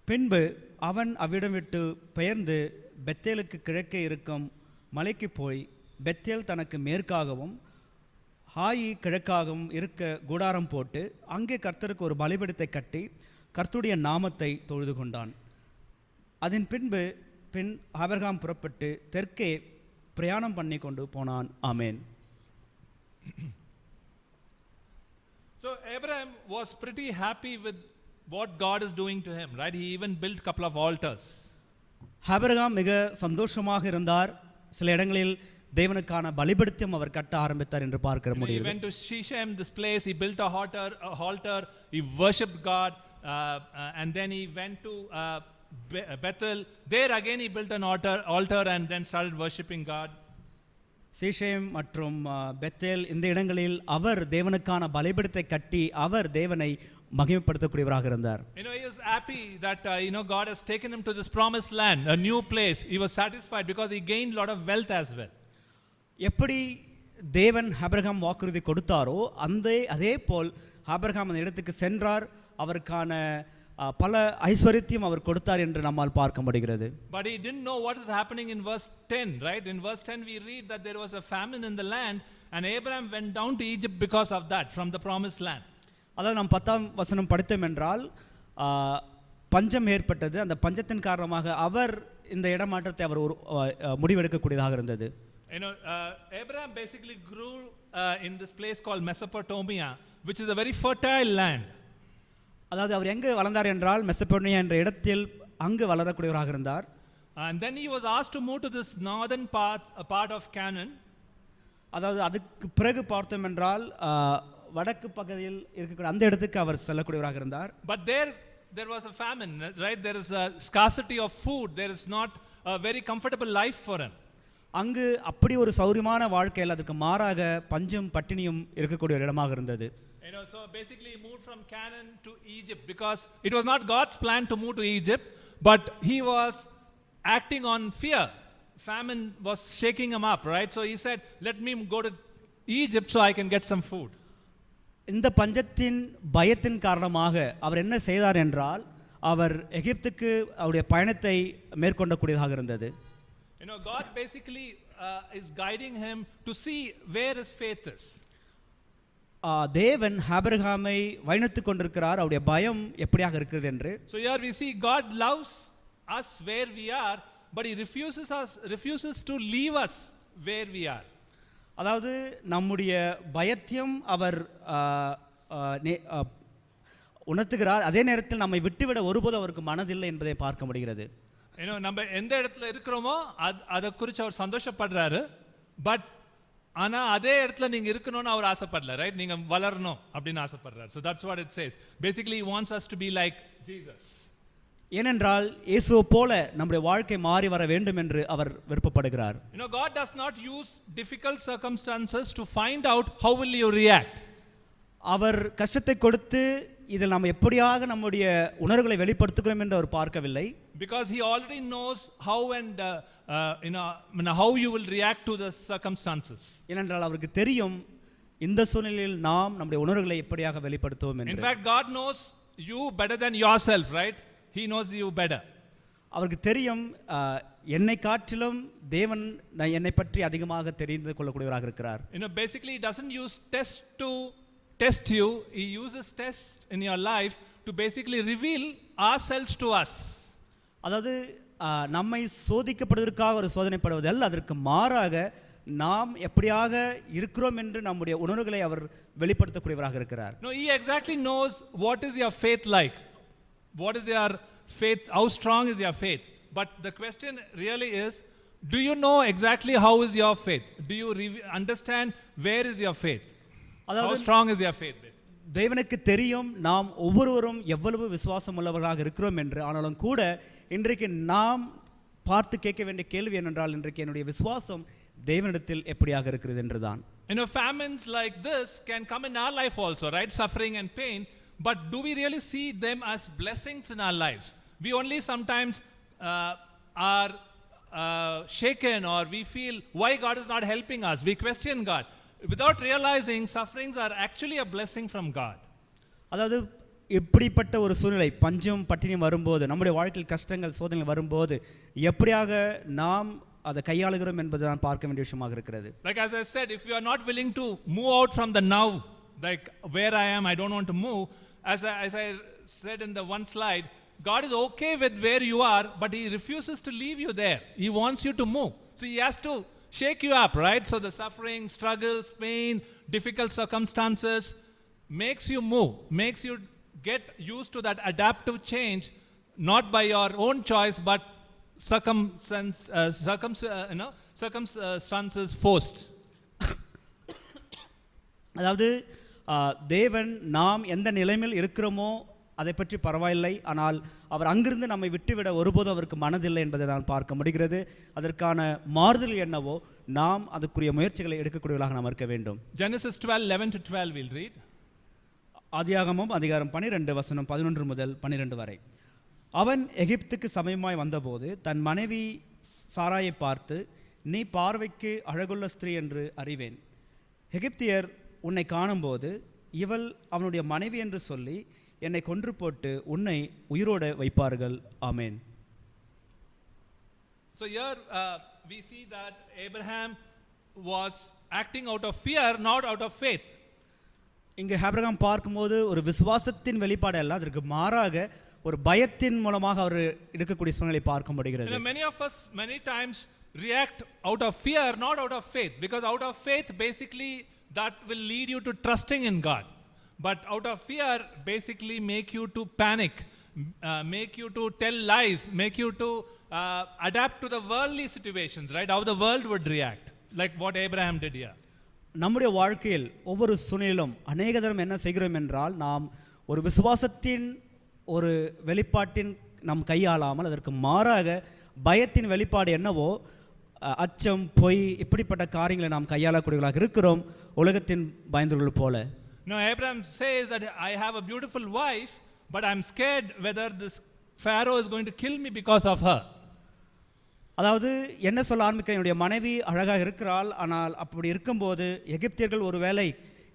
பின்பு அவன் அவ்விடம் விட்டு பெயர்ந்து பெத்தேலுக்கு கிழக்கே இருக்கும் மலைக்கு போய், பெத்தேல் தனக்கு மேற்காகவும் ஹாயி கிழக்காகவும் இருக்க கூடாரம் போட்டு அங்கே கர்த்தருக்கு ஒரு பலிபீடத்தை கட்டி கர்த்தருடைய நாமத்தை தொழுது கொண்டான். அதன் பின் ஆபிரகாம் புறப்பட்டு தெற்கே பிரயாணம் பண்ணி கொண்டு போனான். ஆமேன். So Abraham was pretty happy with what God is doing to him, right? He even built a couple of altars. Abraham மிக சந்தோஷமாக இருந்தார். சில இடங்களில் தேவனுக்கான பலிபீடத்தையும் அவர் கட்ட ஆரம்பித்தார் என்று பார்க்க முடியும். He went to Shechem, this place. He built a altar. He worshipped God, and then he went to Bethel. There again he built an altar and then started worshipping God. சீஷேம் மற்றும் பெத்தேல், இந்த இடங்களில் அவர் தேவனுக்கான பலிபீடத்தை கட்டி அவர் தேவனை மகிமைப்படுத்தக்கூடியவராக இருந்தார். He was happy that God has taken him to this promised land, a new place. He was satisfied because he gained a lot of wealth as well. எப்படி தேவன் Abraham வாக்குறுதி கொடுத்தாரோ அதே போல் ஆபிரகாம் அந்த இடத்துக்கு சென்றார். அவருக்கான பல ஐஸ்வரியத்தையும் அவர் கொடுத்தார் என்று நம்மால் பார்க்க முடிகிறது. But he didn't know what is happening in verse 10, right? In verse 10 we read that there was a famine in the land and Abraham went down to Egypt because of that, from the promised land. அதாவது நாம் 10ஆம் வசனம் படித்தோம் என்றால், பஞ்சம் ஏற்பட்டது. அந்த பஞ்சத்தின் காரணமாக அவர் இந்த இடமாற்றத்தை அவர் முடிவெடுக்கக்கூடியதாக இருந்தது. Abraham basically grew in this place called Mesopotamia, which is a very fertile land. அதாவது அவர் எங்கு வளர்ந்தார் என்றால் மெசபடோனியா என்ற இடத்தில் அங்கு வளரக்கூடியவராக இருந்தார். And then he was asked to move to this northern part of Canaan. அதாவது அதுக்கு பிறகு பார்த்தோம் என்றால் வடக்கு பகுதியில் இருக்கக்கூடிய அந்த இடத்துக்கு அவர் செல்லக்கூடியவராக இருந்தார். But there was a famine, right? There is a scarcity of food. There is not a very comfortable life for him. அங்கு அப்படி ஒரு சௌரியமான வாழ்க்கையில் அதுக்கு மாறாக பஞ்சம் பட்டினியும் இருக்கக்கூடிய ஒரு இடமாக இருந்தது. So basically he moved from Canaan to Egypt because it was not God's plan to move to Egypt, but he was acting on fear. Famine was shaking him up, right? So he said, let me go to Egypt so I can get some food. இந்த பஞ்சத்தின் பயத்தின் காரணமாக அவர் என்ன செய்தார் என்றால் அவர் எகிப்துக்கு அவருடைய பயணத்தை மேற்கொள்ளக்கூடியதாக இருந்தது. God basically is guiding him to see where his faith is. தேவன் ஆபிரகாமை வழிநடத்திக் கொண்டிருக்கிறார் அவருடைய பயம் எப்படியாக இருக்கிறது என்று. So here we see God loves us where we are, but he refuses to leave us where we are. அதாவது நம்முடைய பயத்தையும் அவர் உணர்த்துகிறார், அதே நேரத்தில் நம்மை விட்டுவிட ஒருபோதும் அவருக்கு மனதில்லை என்பதை பார்க்க முடிகிறது. நம்ம எந்த இடத்துல இருக்கிறோமோ அதை குறித்து அவர் சந்தோஷப்படுறாரு, பட் ஆனா அதே இடத்துல நீங்க இருக்கணும்னு அவர் ஆசைப்படல, ரைட்? நீங்க வளரணும் அப்படின்னு ஆசைப்படுறாரு. So that's what it says. Basically he wants us to be like Jesus. ஏனென்றால் இயேசுவை போல நம்முடைய வாழ்க்கை மாறி வர வேண்டும் என்று அவர் விருப்பப்படுகிறார். God does not use difficult circumstances to find out how will you react. அவர் கஷ்டத்தை கொடுத்து இதில் நாம் எப்படியாக நம்முடைய உணர்வுகளை வெளிப்படுத்துகிறோம் என்று அவர் பார்க்கவில்லை. Because he already knows how and how you will react to the circumstances. ஏனென்றால் அவருக்கு தெரியும் இந்த சூழ்நிலையில் நாம் நம்முடைய உணர்வுகளை எப்படியாக வெளிப்படுத்துவோம் என்று. In fact, God knows you better than yourself, right? He knows you better. அவருக்கு தெரியும் என்னை காட்டிலும் தேவன் என்னை பற்றி அதிகமாக தெரிந்து கொள்ளக்கூடியவராக இருக்கிறார். Basically he doesn't use test to test you. He uses test in your life to basically reveal ourselves to us. அதாவது நம்மை சோதிக்கப்படுவதற்காக ஒரு சோதனைப்படுவதல்ல, அதற்கு மாறாக நாம் எப்படியாக இருக்கிறோம் என்று நம்முடைய உணர்வுகளை அவர் வெளிப்படுத்தக்கூடியவராக இருக்கிறார். No, he exactly knows what is your faith like. What is your faith? How strong is your faith? But the question really is, do you know exactly how is your faith? Do you understand where is your faith? How strong is your faith? தேவனுக்கு தெரியும் நாம் ஒவ்வொருவரும் எவ்வளவு விசுவாசம் உள்ளவர்களாக இருக்கிறோம் என்று. ஆனாலும் கூட இன்றைக்கு நாம் பார்த்து கேட்க வேண்டிய கேள்வி என்னென்றால், இன்றைக்கு என்னுடைய விசுவாசம் தேவனிடத்தில் எப்படியாக இருக்கிறது என்றுதான். Famines like this can come in our life also, right? Suffering and pain. But do we really see them as blessings in our lives? We only sometimes are shaken, or we feel why God is not helping us. We question God without realizing sufferings are actually a blessing from God. அதாவது இப்படிப்பட்ட ஒரு சூழ்நிலை பஞ்சம் பட்டினியும் வரும்போது, நம்முடைய வாழ்க்கையில் கஷ்டங்கள் சோதனைகள் வரும்போது எப்படியாக நாம் அதை கையாளுகிறோம் என்பது நான் பார்க்க வேண்டிய விஷயமாக இருக்கிறது. Like as I said, if you are not willing to move out from the now, like where I am, I don't want to move. As I said in the one slide, God is okay with where you are, but he refuses to leave you there. He wants you to move. So he has to shake you up, right? So the suffering, struggles, pain, difficult circumstances makes you move, makes you get used to that adaptive change, not by your own choice, but circumstances forced. அதாவது தேவன் நாம் எந்த நிலைமையில் இருக்கிறோமோ அதை பற்றி பரவாயில்லை, ஆனால் அவர் அங்கிருந்து நம்மை விட்டுவிட ஒருபோதும் அவருக்கு மனதில்லை என்பதை நான் பார்க்க முடிகிறது. அதற்கான மாறுதல் என்னவோ நாம் அதுக்குரிய முயற்சிகளை எடுக்கக்கூடியவர்களாக நாம் இருக்க வேண்டும். Genesis 12:11-12 we'll read. ஆதியாகமம் அதிகாரம் 12 வசனம் 11 முதல் 12 வரை. அவன் எகிப்துக்கு சமயமாய் வந்தபோது தன் மனைவி சாராயை பார்த்து, நீ பார்வைக்கு அழகுள்ள ஸ்திரீ என்று அறிவேன். எகிப்தியர் உன்னை காணும்போது இவள் அவனுடைய மனைவி என்று சொல்லி என்னை கொன்று போட்டு உன்னை உயிரோடு வைப்பார்கள். ஆமென். So here we see that Abraham was acting out of fear, not out of faith. இங்கு ஆபிரகாம் பார்க்கும்போது ஒரு விசுவாசத்தின் வெளிப்பாடு அல்ல, அதற்கு மாறாக ஒரு பயத்தின் மூலமாக அவர் எடுக்கக்கூடிய சூழ்நிலை பார்க்க முடிகிறது. Many of us many times react out of fear, not out of faith, because out of faith basically that will lead you to trusting in God. but out of fear basically make you to panic, make you to tell lies, make you to adapt to the worldly situations, right? How the world would react, like what Abraham did here. நம்முடைய வாழ்க்கையில் ஒவ்வொரு சூழ்நிலையிலும் அநேக தரம் என்ன செய்கிறோம் என்றால் நாம் ஒரு விசுவாசத்தின் ஒரு வெளிப்பாட்டின் நாம் கையாளாமல் அதற்கு மாறாக பயத்தின் வெளிப்பாடு என்னவோ அச்சம் பொய் இப்படிப்பட்ட காரியங்களை நாம் கையாளக்கூடியவர்களாக இருக்கிறோம் உலகத்தின் பயந்தவர்கள் போல. No, Abraham says that I have a beautiful wife, but I'm scared whether this Pharaoh is going to kill me because of her. அதாவது என்ன சொல்ல ஆரம்பிக்க, என்னுடைய மனைவி அழகாக இருக்கிறாள், ஆனால் அப்படி இருக்கும்போது எகிப்தியர்கள் ஒருவேளை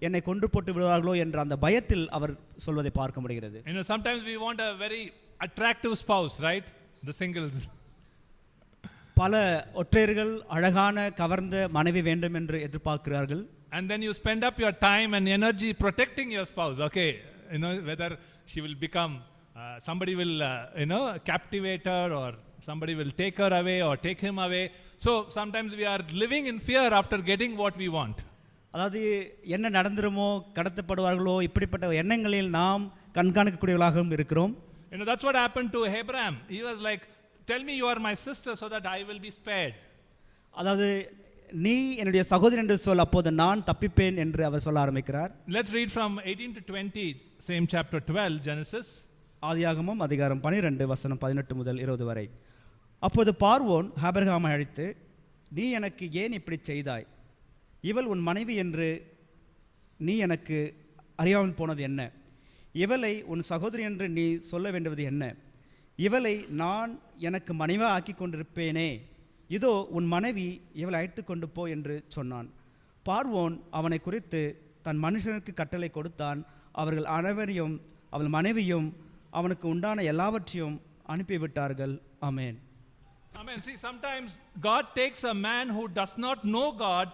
என்னை கொன்று போட்டு விடுவார்களோ என்ற அந்த பயத்தில் அவர் சொல்வதை பார்க்க முடிகிறது. You know, sometimes we want a very attractive spouse, right? The singles. பல ஒற்றையர்கள் அழகான கவர்ந்த மனைவி வேண்டும் என்று எதிர்பார்க்கிறார்கள். And then you spend up your time and energy protecting your spouse. Okay, you know, whether she will become somebody will captivate her, or somebody will take her away or take him away. So sometimes we are living in fear after getting what we want. அதாவது என்ன நடந்துருமோ, கடத்தப்படுவார்களோ, இப்படிப்பட்ட எண்ணங்களில் நாம் கண்காணிக்கக்கூடியவர்களாகவும் இருக்கிறோம். You know, that's what happened to Abraham. He was like, tell me you are my sister so that I will be spared. அதாவது நீ என்னுடைய சகோதரி என்று சொல், அப்போது நான் தப்பிப்பேன் என்று அவர் சொல்ல ஆரம்பிக்கிறார். Let's read from 18 to 20, same chapter 12, Genesis. ஆதியாகமம் அதிகாரம் 12 வசனம் 18 முதல் 20 வரை. அப்போது பார்வோன் ஆபிரகாமை அழைத்து, நீ எனக்கு ஏன் இப்படி செய்தாய்? இவள் உன் மனைவி என்று நீ எனக்கு அறியாமல் போனது என்ன? இவளை உன் சகோதரி என்று நீ சொல்ல வேண்டுவது என்ன? இவளை நான் எனக்கு மனைவியாக ஆக்கி கொண்டிருப்பேனே, இதோ உன் மனைவி, இவளை அழைத்து கொண்டு போ என்று சொன்னான். பார்வோன் அவனை குறித்து தன் மனுஷனுக்கு கட்டளை கொடுத்தான். அவர்கள் அனைவரையும் அவள் மனைவியும் அவனுக்கு உண்டான எல்லாவற்றையும் அனுப்பிவிட்டார்கள். ஆமென். Amen. See, sometimes God takes a man who does not know God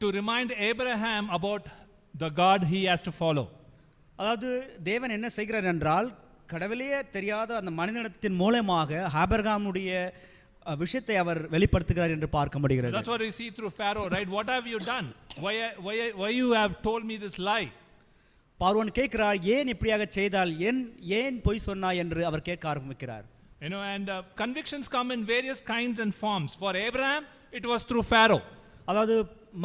to remind Abraham about the God he has to follow. அதாவது தேவன் என்ன செய்கிறார் என்றால், கடவுளே தெரியாத அந்த மனிதனத்தின் மூலமாக ஆபிரகாமுடைய விஷயத்தை அவர் வெளிப்படுத்துகிறார் என்று பார்க்க முடிகிறது. That's what we see through Pharaoh, right? What have you done? Why you have told me this lie? பார்வோன் கேட்கிறார், ஏன் இப்படியாக செய்தால், ஏன் பொய் சொன்னாய் என்று அவர் கேட்க ஆரம்பிக்கிறார். You know, and convictions come in various kinds and forms. For Abraham, it was through Pharaoh. அதாவது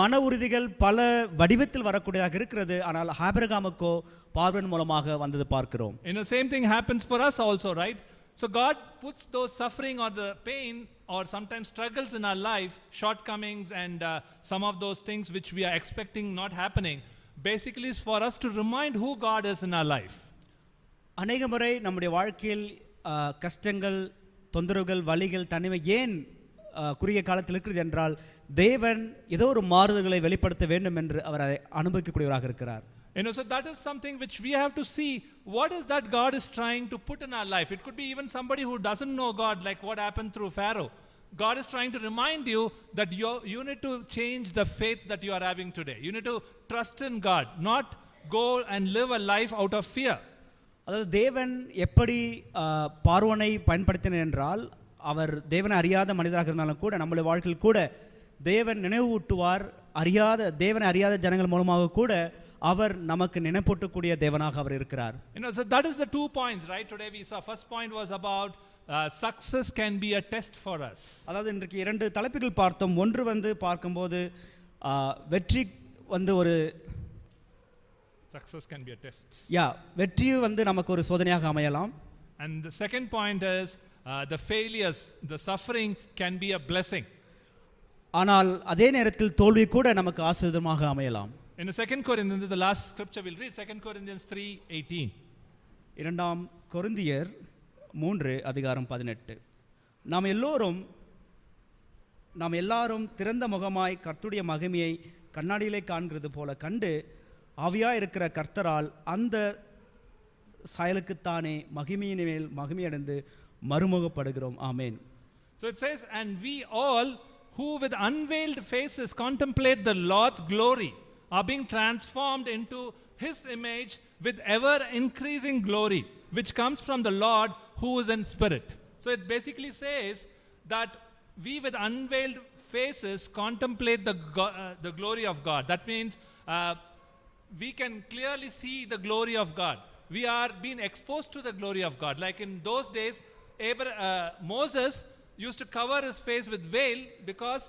மன உறுதிகள் பல வடிவத்தில் வரக்கூடியதாக இருக்கிறது. ஆனால் ஆபிரகாமுக்கோ பார்வோன் மூலமாக வந்தது பார்க்கிறோம். You know, same thing happens for us also, right? So God puts those suffering or the pain or sometimes struggles in our life, shortcomings and some of those things which we are expecting not happening, basically is for us to remind who God is in our life. அநேக முறை நம்முடைய வாழ்க்கையில் கஷ்டங்கள், தொந்தரவுகள், வலிகள், தனிமை ஏன் குறுகிய காலத்தில் இருக்கிறது என்றால், தேவன் ஏதோ ஒரு மாறுதல்களை வெளிப்படுத்த வேண்டும் என்று அவர் அதை அனுபவிக்கக்கூடியவராக இருக்கிறார். You know, so that is something which we have to see. What is that God is trying to put in our life? It could be even somebody who doesn't know God, like what happened through Pharaoh. God is trying to remind you that you need to change the faith that you are having today. You need to trust in God, not go and live a life out of fear. அதாவது தேவன் எப்படி பார்வோனை பயன்படுத்தினார் என்றால், அவர் தேவனை அறியாத மனிதராக இருந்தாலும் கூட நம்முடைய வாழ்க்கையில் கூட தேவன் நினைவூட்டுவார். தேவனை அறியாத ஜனங்கள் மூலமாக கூட அவர் நமக்கு நினைப்பூட்டக்கூடிய தேவனாக அவர் இருக்கிறார். You know, so that is the 2 points, right? Today we saw first point was about success can be a test for us. அதாவது இன்றைக்கு 2 தலைப்புகள் பார்த்தோம். ஒன்று பார்க்கும்போது வெற்றி ஒரு success can be a test. வெற்றி நமக்கு ஒரு சோதனையாக அமையலாம். And the second point is the failures, the suffering can be a blessing. ஆனால் அதே நேரத்தில் தோல்வி கூட நமக்கு ஆசீர்வாதமாக அமையலாம். In 2 Corinthians, this is the last scripture we'll read, 2 Corinthians 3:18. 2 கொரிந்தியர் 3:18. நாம் எல்லாரும் திறந்த முகமாய் கர்த்தருடைய மகிமையை கண்ணாடியிலே காண்கிறது போல கண்டு ஆவியாய் இருக்கிற கர்த்தரால் அந்த சாயலுக்குத்தானே மகிமையின் மேல் மகிமையடைந்து மறுமுகப்படுகிறோம். ஆமென். So it says, and we all who with unveiled faces contemplate the Lord's glory are being transformed into his image with ever increasing glory, which comes from the Lord who is in spirit. So it basically says that we with unveiled faces contemplate the glory of God. That means we can clearly see the glory of God. We are being exposed to the glory of God. Like in those days, Moses used to cover his face with veil because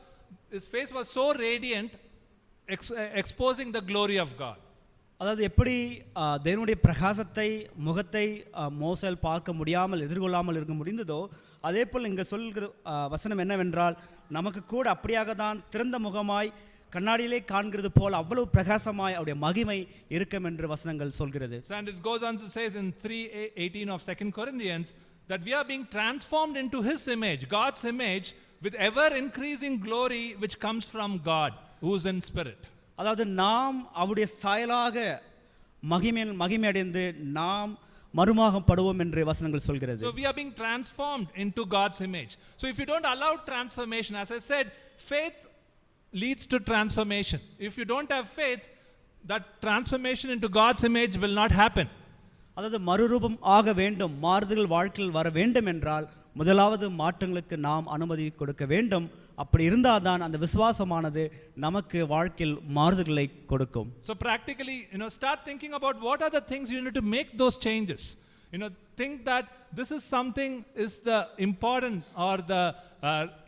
his face was so radiant, exposing the glory of God. அதாவது எப்படி தேவனுடைய பிரகாசத்தை முகத்தை மோசேல் பார்க்க முடியாமல் எதிர்கொள்ளாமல் இருக்க முடிந்ததோ அதே போல் இங்கே சொல்கிற வசனம் என்னவென்றால் நமக்கு கூட அப்படியாக தான் திறந்த முகமாய் கண்ணாடியிலே காண்கிறது போல் அவ்வளவு பிரகாசமாய் அவருடைய மகிமை இருக்கும் என்று வசனங்கள் சொல்கிறது. And it goes on to say in 3:18 of 2 Corinthians that we are being transformed into his image, God's image, with ever increasing glory which comes from God who is in spirit. அதாவது நாம் அவருடைய சாயலாக மகிமை அடைந்து நாம் மறுமாகப்படுவோம் என்று வசனங்கள் சொல்கிறது. So we are being transformed into God's image. So if you don't allow transformation, as I said, faith leads to transformation. If you don't have faith, that transformation into God's image will not happen. அதாவது மறுரூபம் ஆக வேண்டும், மாறுதல் வாழ்க்கையில் வர வேண்டும் என்றால் முதலாவது மாற்றங்களுக்கு நாம் அனுமதி கொடுக்க வேண்டும். அப்படி இருந்தால்தான் அந்த விசுவாசமானது நமக்கு வாழ்க்கையில் மாறுதல்களை கொடுக்கும். So practically, start thinking about what are the things you need to make those changes. Think that this is something is the important or the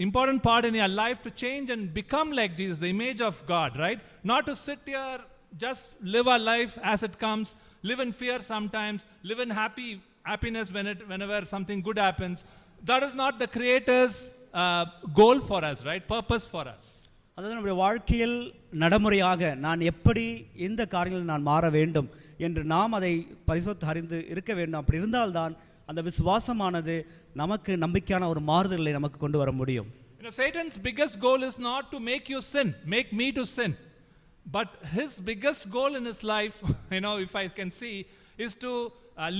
important part in your life to change and become like Jesus, the image of God, right? Not to sit here, just live our life as it comes, live in fear sometimes, live in happiness whenever something good happens. That is not the Creator's goal for us, right? Purpose for us. அதாவது நம்முடைய வாழ்க்கையில் நடைமுறையாக நான் எப்படி இந்த காரியங்களில் நான் மாற வேண்டும் என்று நாம் அதை பரிசோதித்து அறிந்து இருக்க வேண்டும். அப்படி இருந்தால்தான் அந்த விசுவாசமானது நமக்கு நம்பிக்கையான ஒரு மாறுதலை நமக்கு கொண்டு வர முடியும். Satan's biggest goal is not to make you sin, make me to sin. But his biggest goal in his life, if I can see, is to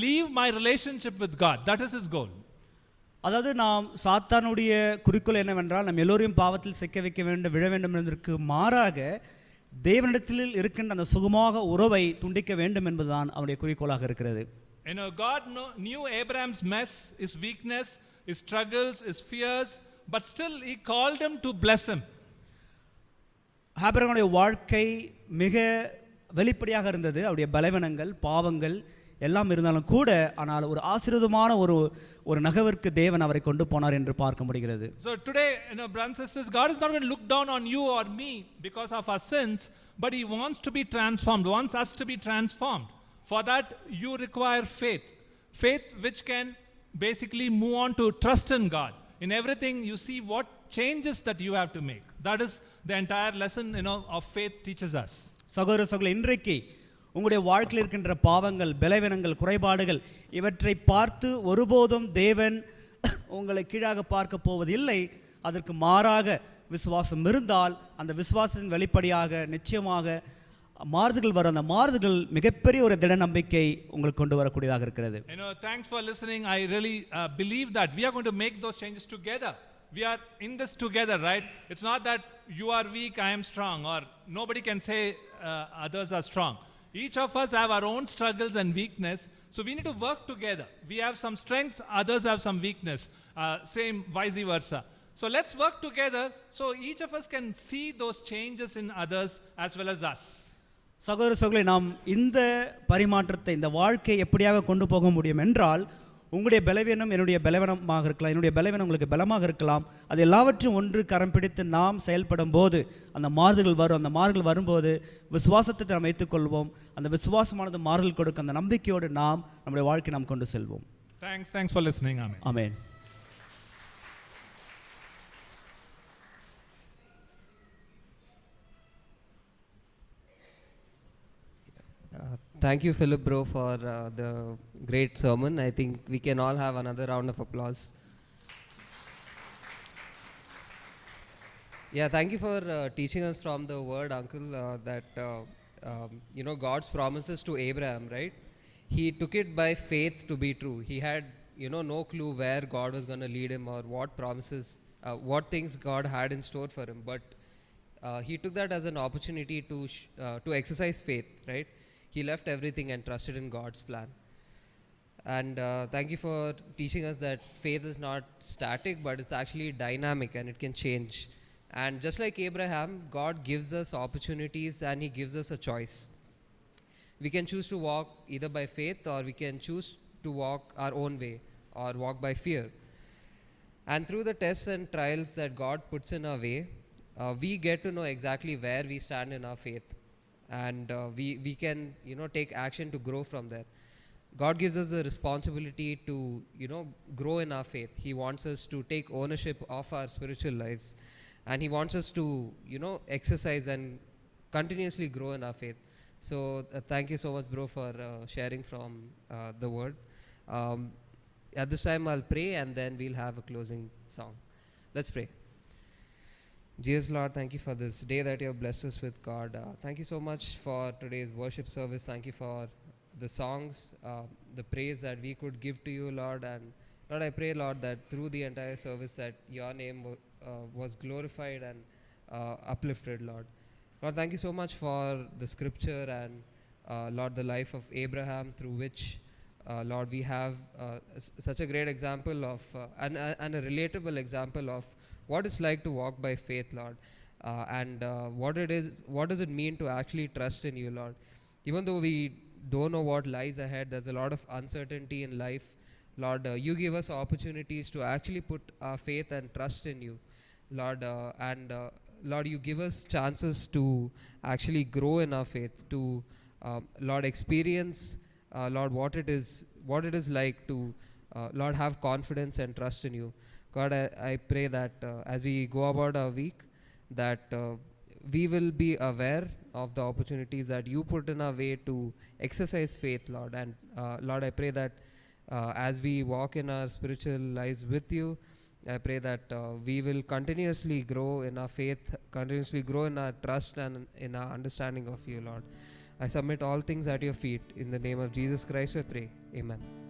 leave my relationship with God. That is his goal. அதாவது நாம் சாத்தானுடைய குறிக்கோள் என்னவென்றால் நம்ம எல்லோரையும் பாவத்தில் சிக்க வைக்க வேண்டும், விழ வேண்டும் என்பதற்கு மாறாக தேவனிடத்தில் இருக்கின்ற அந்த சுகமாக உறவை துண்டிக்க வேண்டும் என்பதுதான் அவருடைய குறிக்கோளாக இருக்கிறது. God knew Abraham's mess, his weakness, his struggles, his fears, but still he called him to bless him. ஆபிரகாமுடைய வாழ்க்கை மிக வெளிப்படையாக இருந்தது. அவருடைய பலவீனங்கள், பாவங்கள் எல்லாம் இருந்தாலும் கூட ஆனால் ஒரு ஆசீர்வாதமான ஒரு நகவிற்கு தேவன் அவரை கொண்டு போனார் என்று பார்க்க முடிகிறது. So today, brothers and sisters, God is not going to look down on you or me because of our sins, but he wants to be transformed, wants us to be transformed. For that you require faith. Faith which can basically move on to trust in God. In everything you see what changes that you have to make. That is the entire lesson of faith teaches us. சகோதர இன்றைக்கு உங்களுடைய வாழ்க்கையில் இருக்கின்ற பாவங்கள், பலவீனங்கள், குறைபாடுகள் இவற்றை பார்த்து ஒருபோதும் தேவன் உங்களை கீழாக பார்க்க போவதில்லை. அதற்கு மாறாக விசுவாசம் இருந்தால் அந்த விசுவாசத்தின் வெளிப்படையாக நிச்சயமாக மாறுதல்கள் வரும். அந்த மாறுதல்கள் மிகப்பெரிய ஒரு திட நம்பிக்கை உங்களுக்கு கொண்டு வரக்கூடியதாக இருக்கிறது. Thanks for listening. I really believe that we are going to make those changes together. We are in this together, right? It's not that you are weak, I am strong, or nobody can say others are strong. Each of us have our own struggles and weakness, so we need to work together. We have some strengths, others have some weakness, same vice versa. So let's work together so each of us can see those changes in others as well as us. சகோதர நாம் இந்த பரிமாற்றத்தை, இந்த வாழ்க்கையை எப்படியாக கொண்டு போக முடியும் என்றால் உங்களுடைய பலவீனம் என்னுடைய பலவீனமாக இருக்கலாம், என்னுடைய பலவீனம் உங்களுக்கு பலமாக இருக்கலாம். அது எல்லாவற்றையும் ஒன்று கரம் பிடித்து நாம் செயல்படும் போது அந்த மாறுதல்கள் வரும். அந்த மாறுதல் வரும்போது விசுவாசத்தை நாம் வைத்துக்கொள்வோம். அந்த விசுவாசமானது மாறுதல் கொடுக்க அந்த நம்பிக்கையோடு நாம் நம்முடைய வாழ்க்கை நாம் கொண்டு செல்வோம். Thanks for listening. Amen. Amen. Thank you, Philip bro, for the great sermon. I think we can all have another round of applause. Yeah, thank you for teaching us from the word, uncle, that God's promises to Abraham, right? He took it by faith to be true. He had no clue where God was going to lead him or what promises, what things God had in store for him, but he took that as an opportunity to exercise faith, right? He left everything and trusted in God's plan. And thank you for teaching us that faith is not static, but it's actually dynamic and it can change. And just like Abraham, God gives us opportunities and he gives us a choice. we can choose to walk either by faith, or we can choose to walk our own way or walk by fear. And through the tests and trials that God puts in our way, we get to know exactly where we stand in our faith, and we can take action to grow from there. God gives us the responsibility to grow in our faith. He wants us to take ownership of our spiritual lives, and He wants us to exercise and continuously grow in our faith. So thank you so much, bro, for sharing from the word. At this time I'll pray, and then we'll have a closing song. Let's pray. Jesus, Lord, thank you for this day that you have blessed us with, God. Thank you so much for today's worship service. Thank you for the songs, the praise that we could give to you, Lord. And Lord, I pray, Lord, that through the entire service that your name was glorified and uplifted, Lord. Lord, thank you so much for the scripture and Lord, the life of Abraham, through which Lord, we have such a great example of and a relatable example of what it's like to walk by faith, Lord, and what does it mean to actually trust in you, Lord. Even though we don't know what lies ahead, there's a lot of uncertainty in life, Lord. You give us opportunities to actually put our faith and trust in you, Lord, and Lord, you give us chances to actually grow in our faith, to Lord, experience Lord, what it is like to Lord, have confidence and trust in you. God, I pray that as we go about our week, that we will be aware of the opportunities that you put in our way to exercise faith, Lord. And Lord, I pray that as we walk in our spiritual lives with you, I pray that we will continuously grow in our faith, continuously grow in our trust and in our understanding of you, Lord. I submit all things at your feet. In the name of Jesus Christ, I pray. Amen.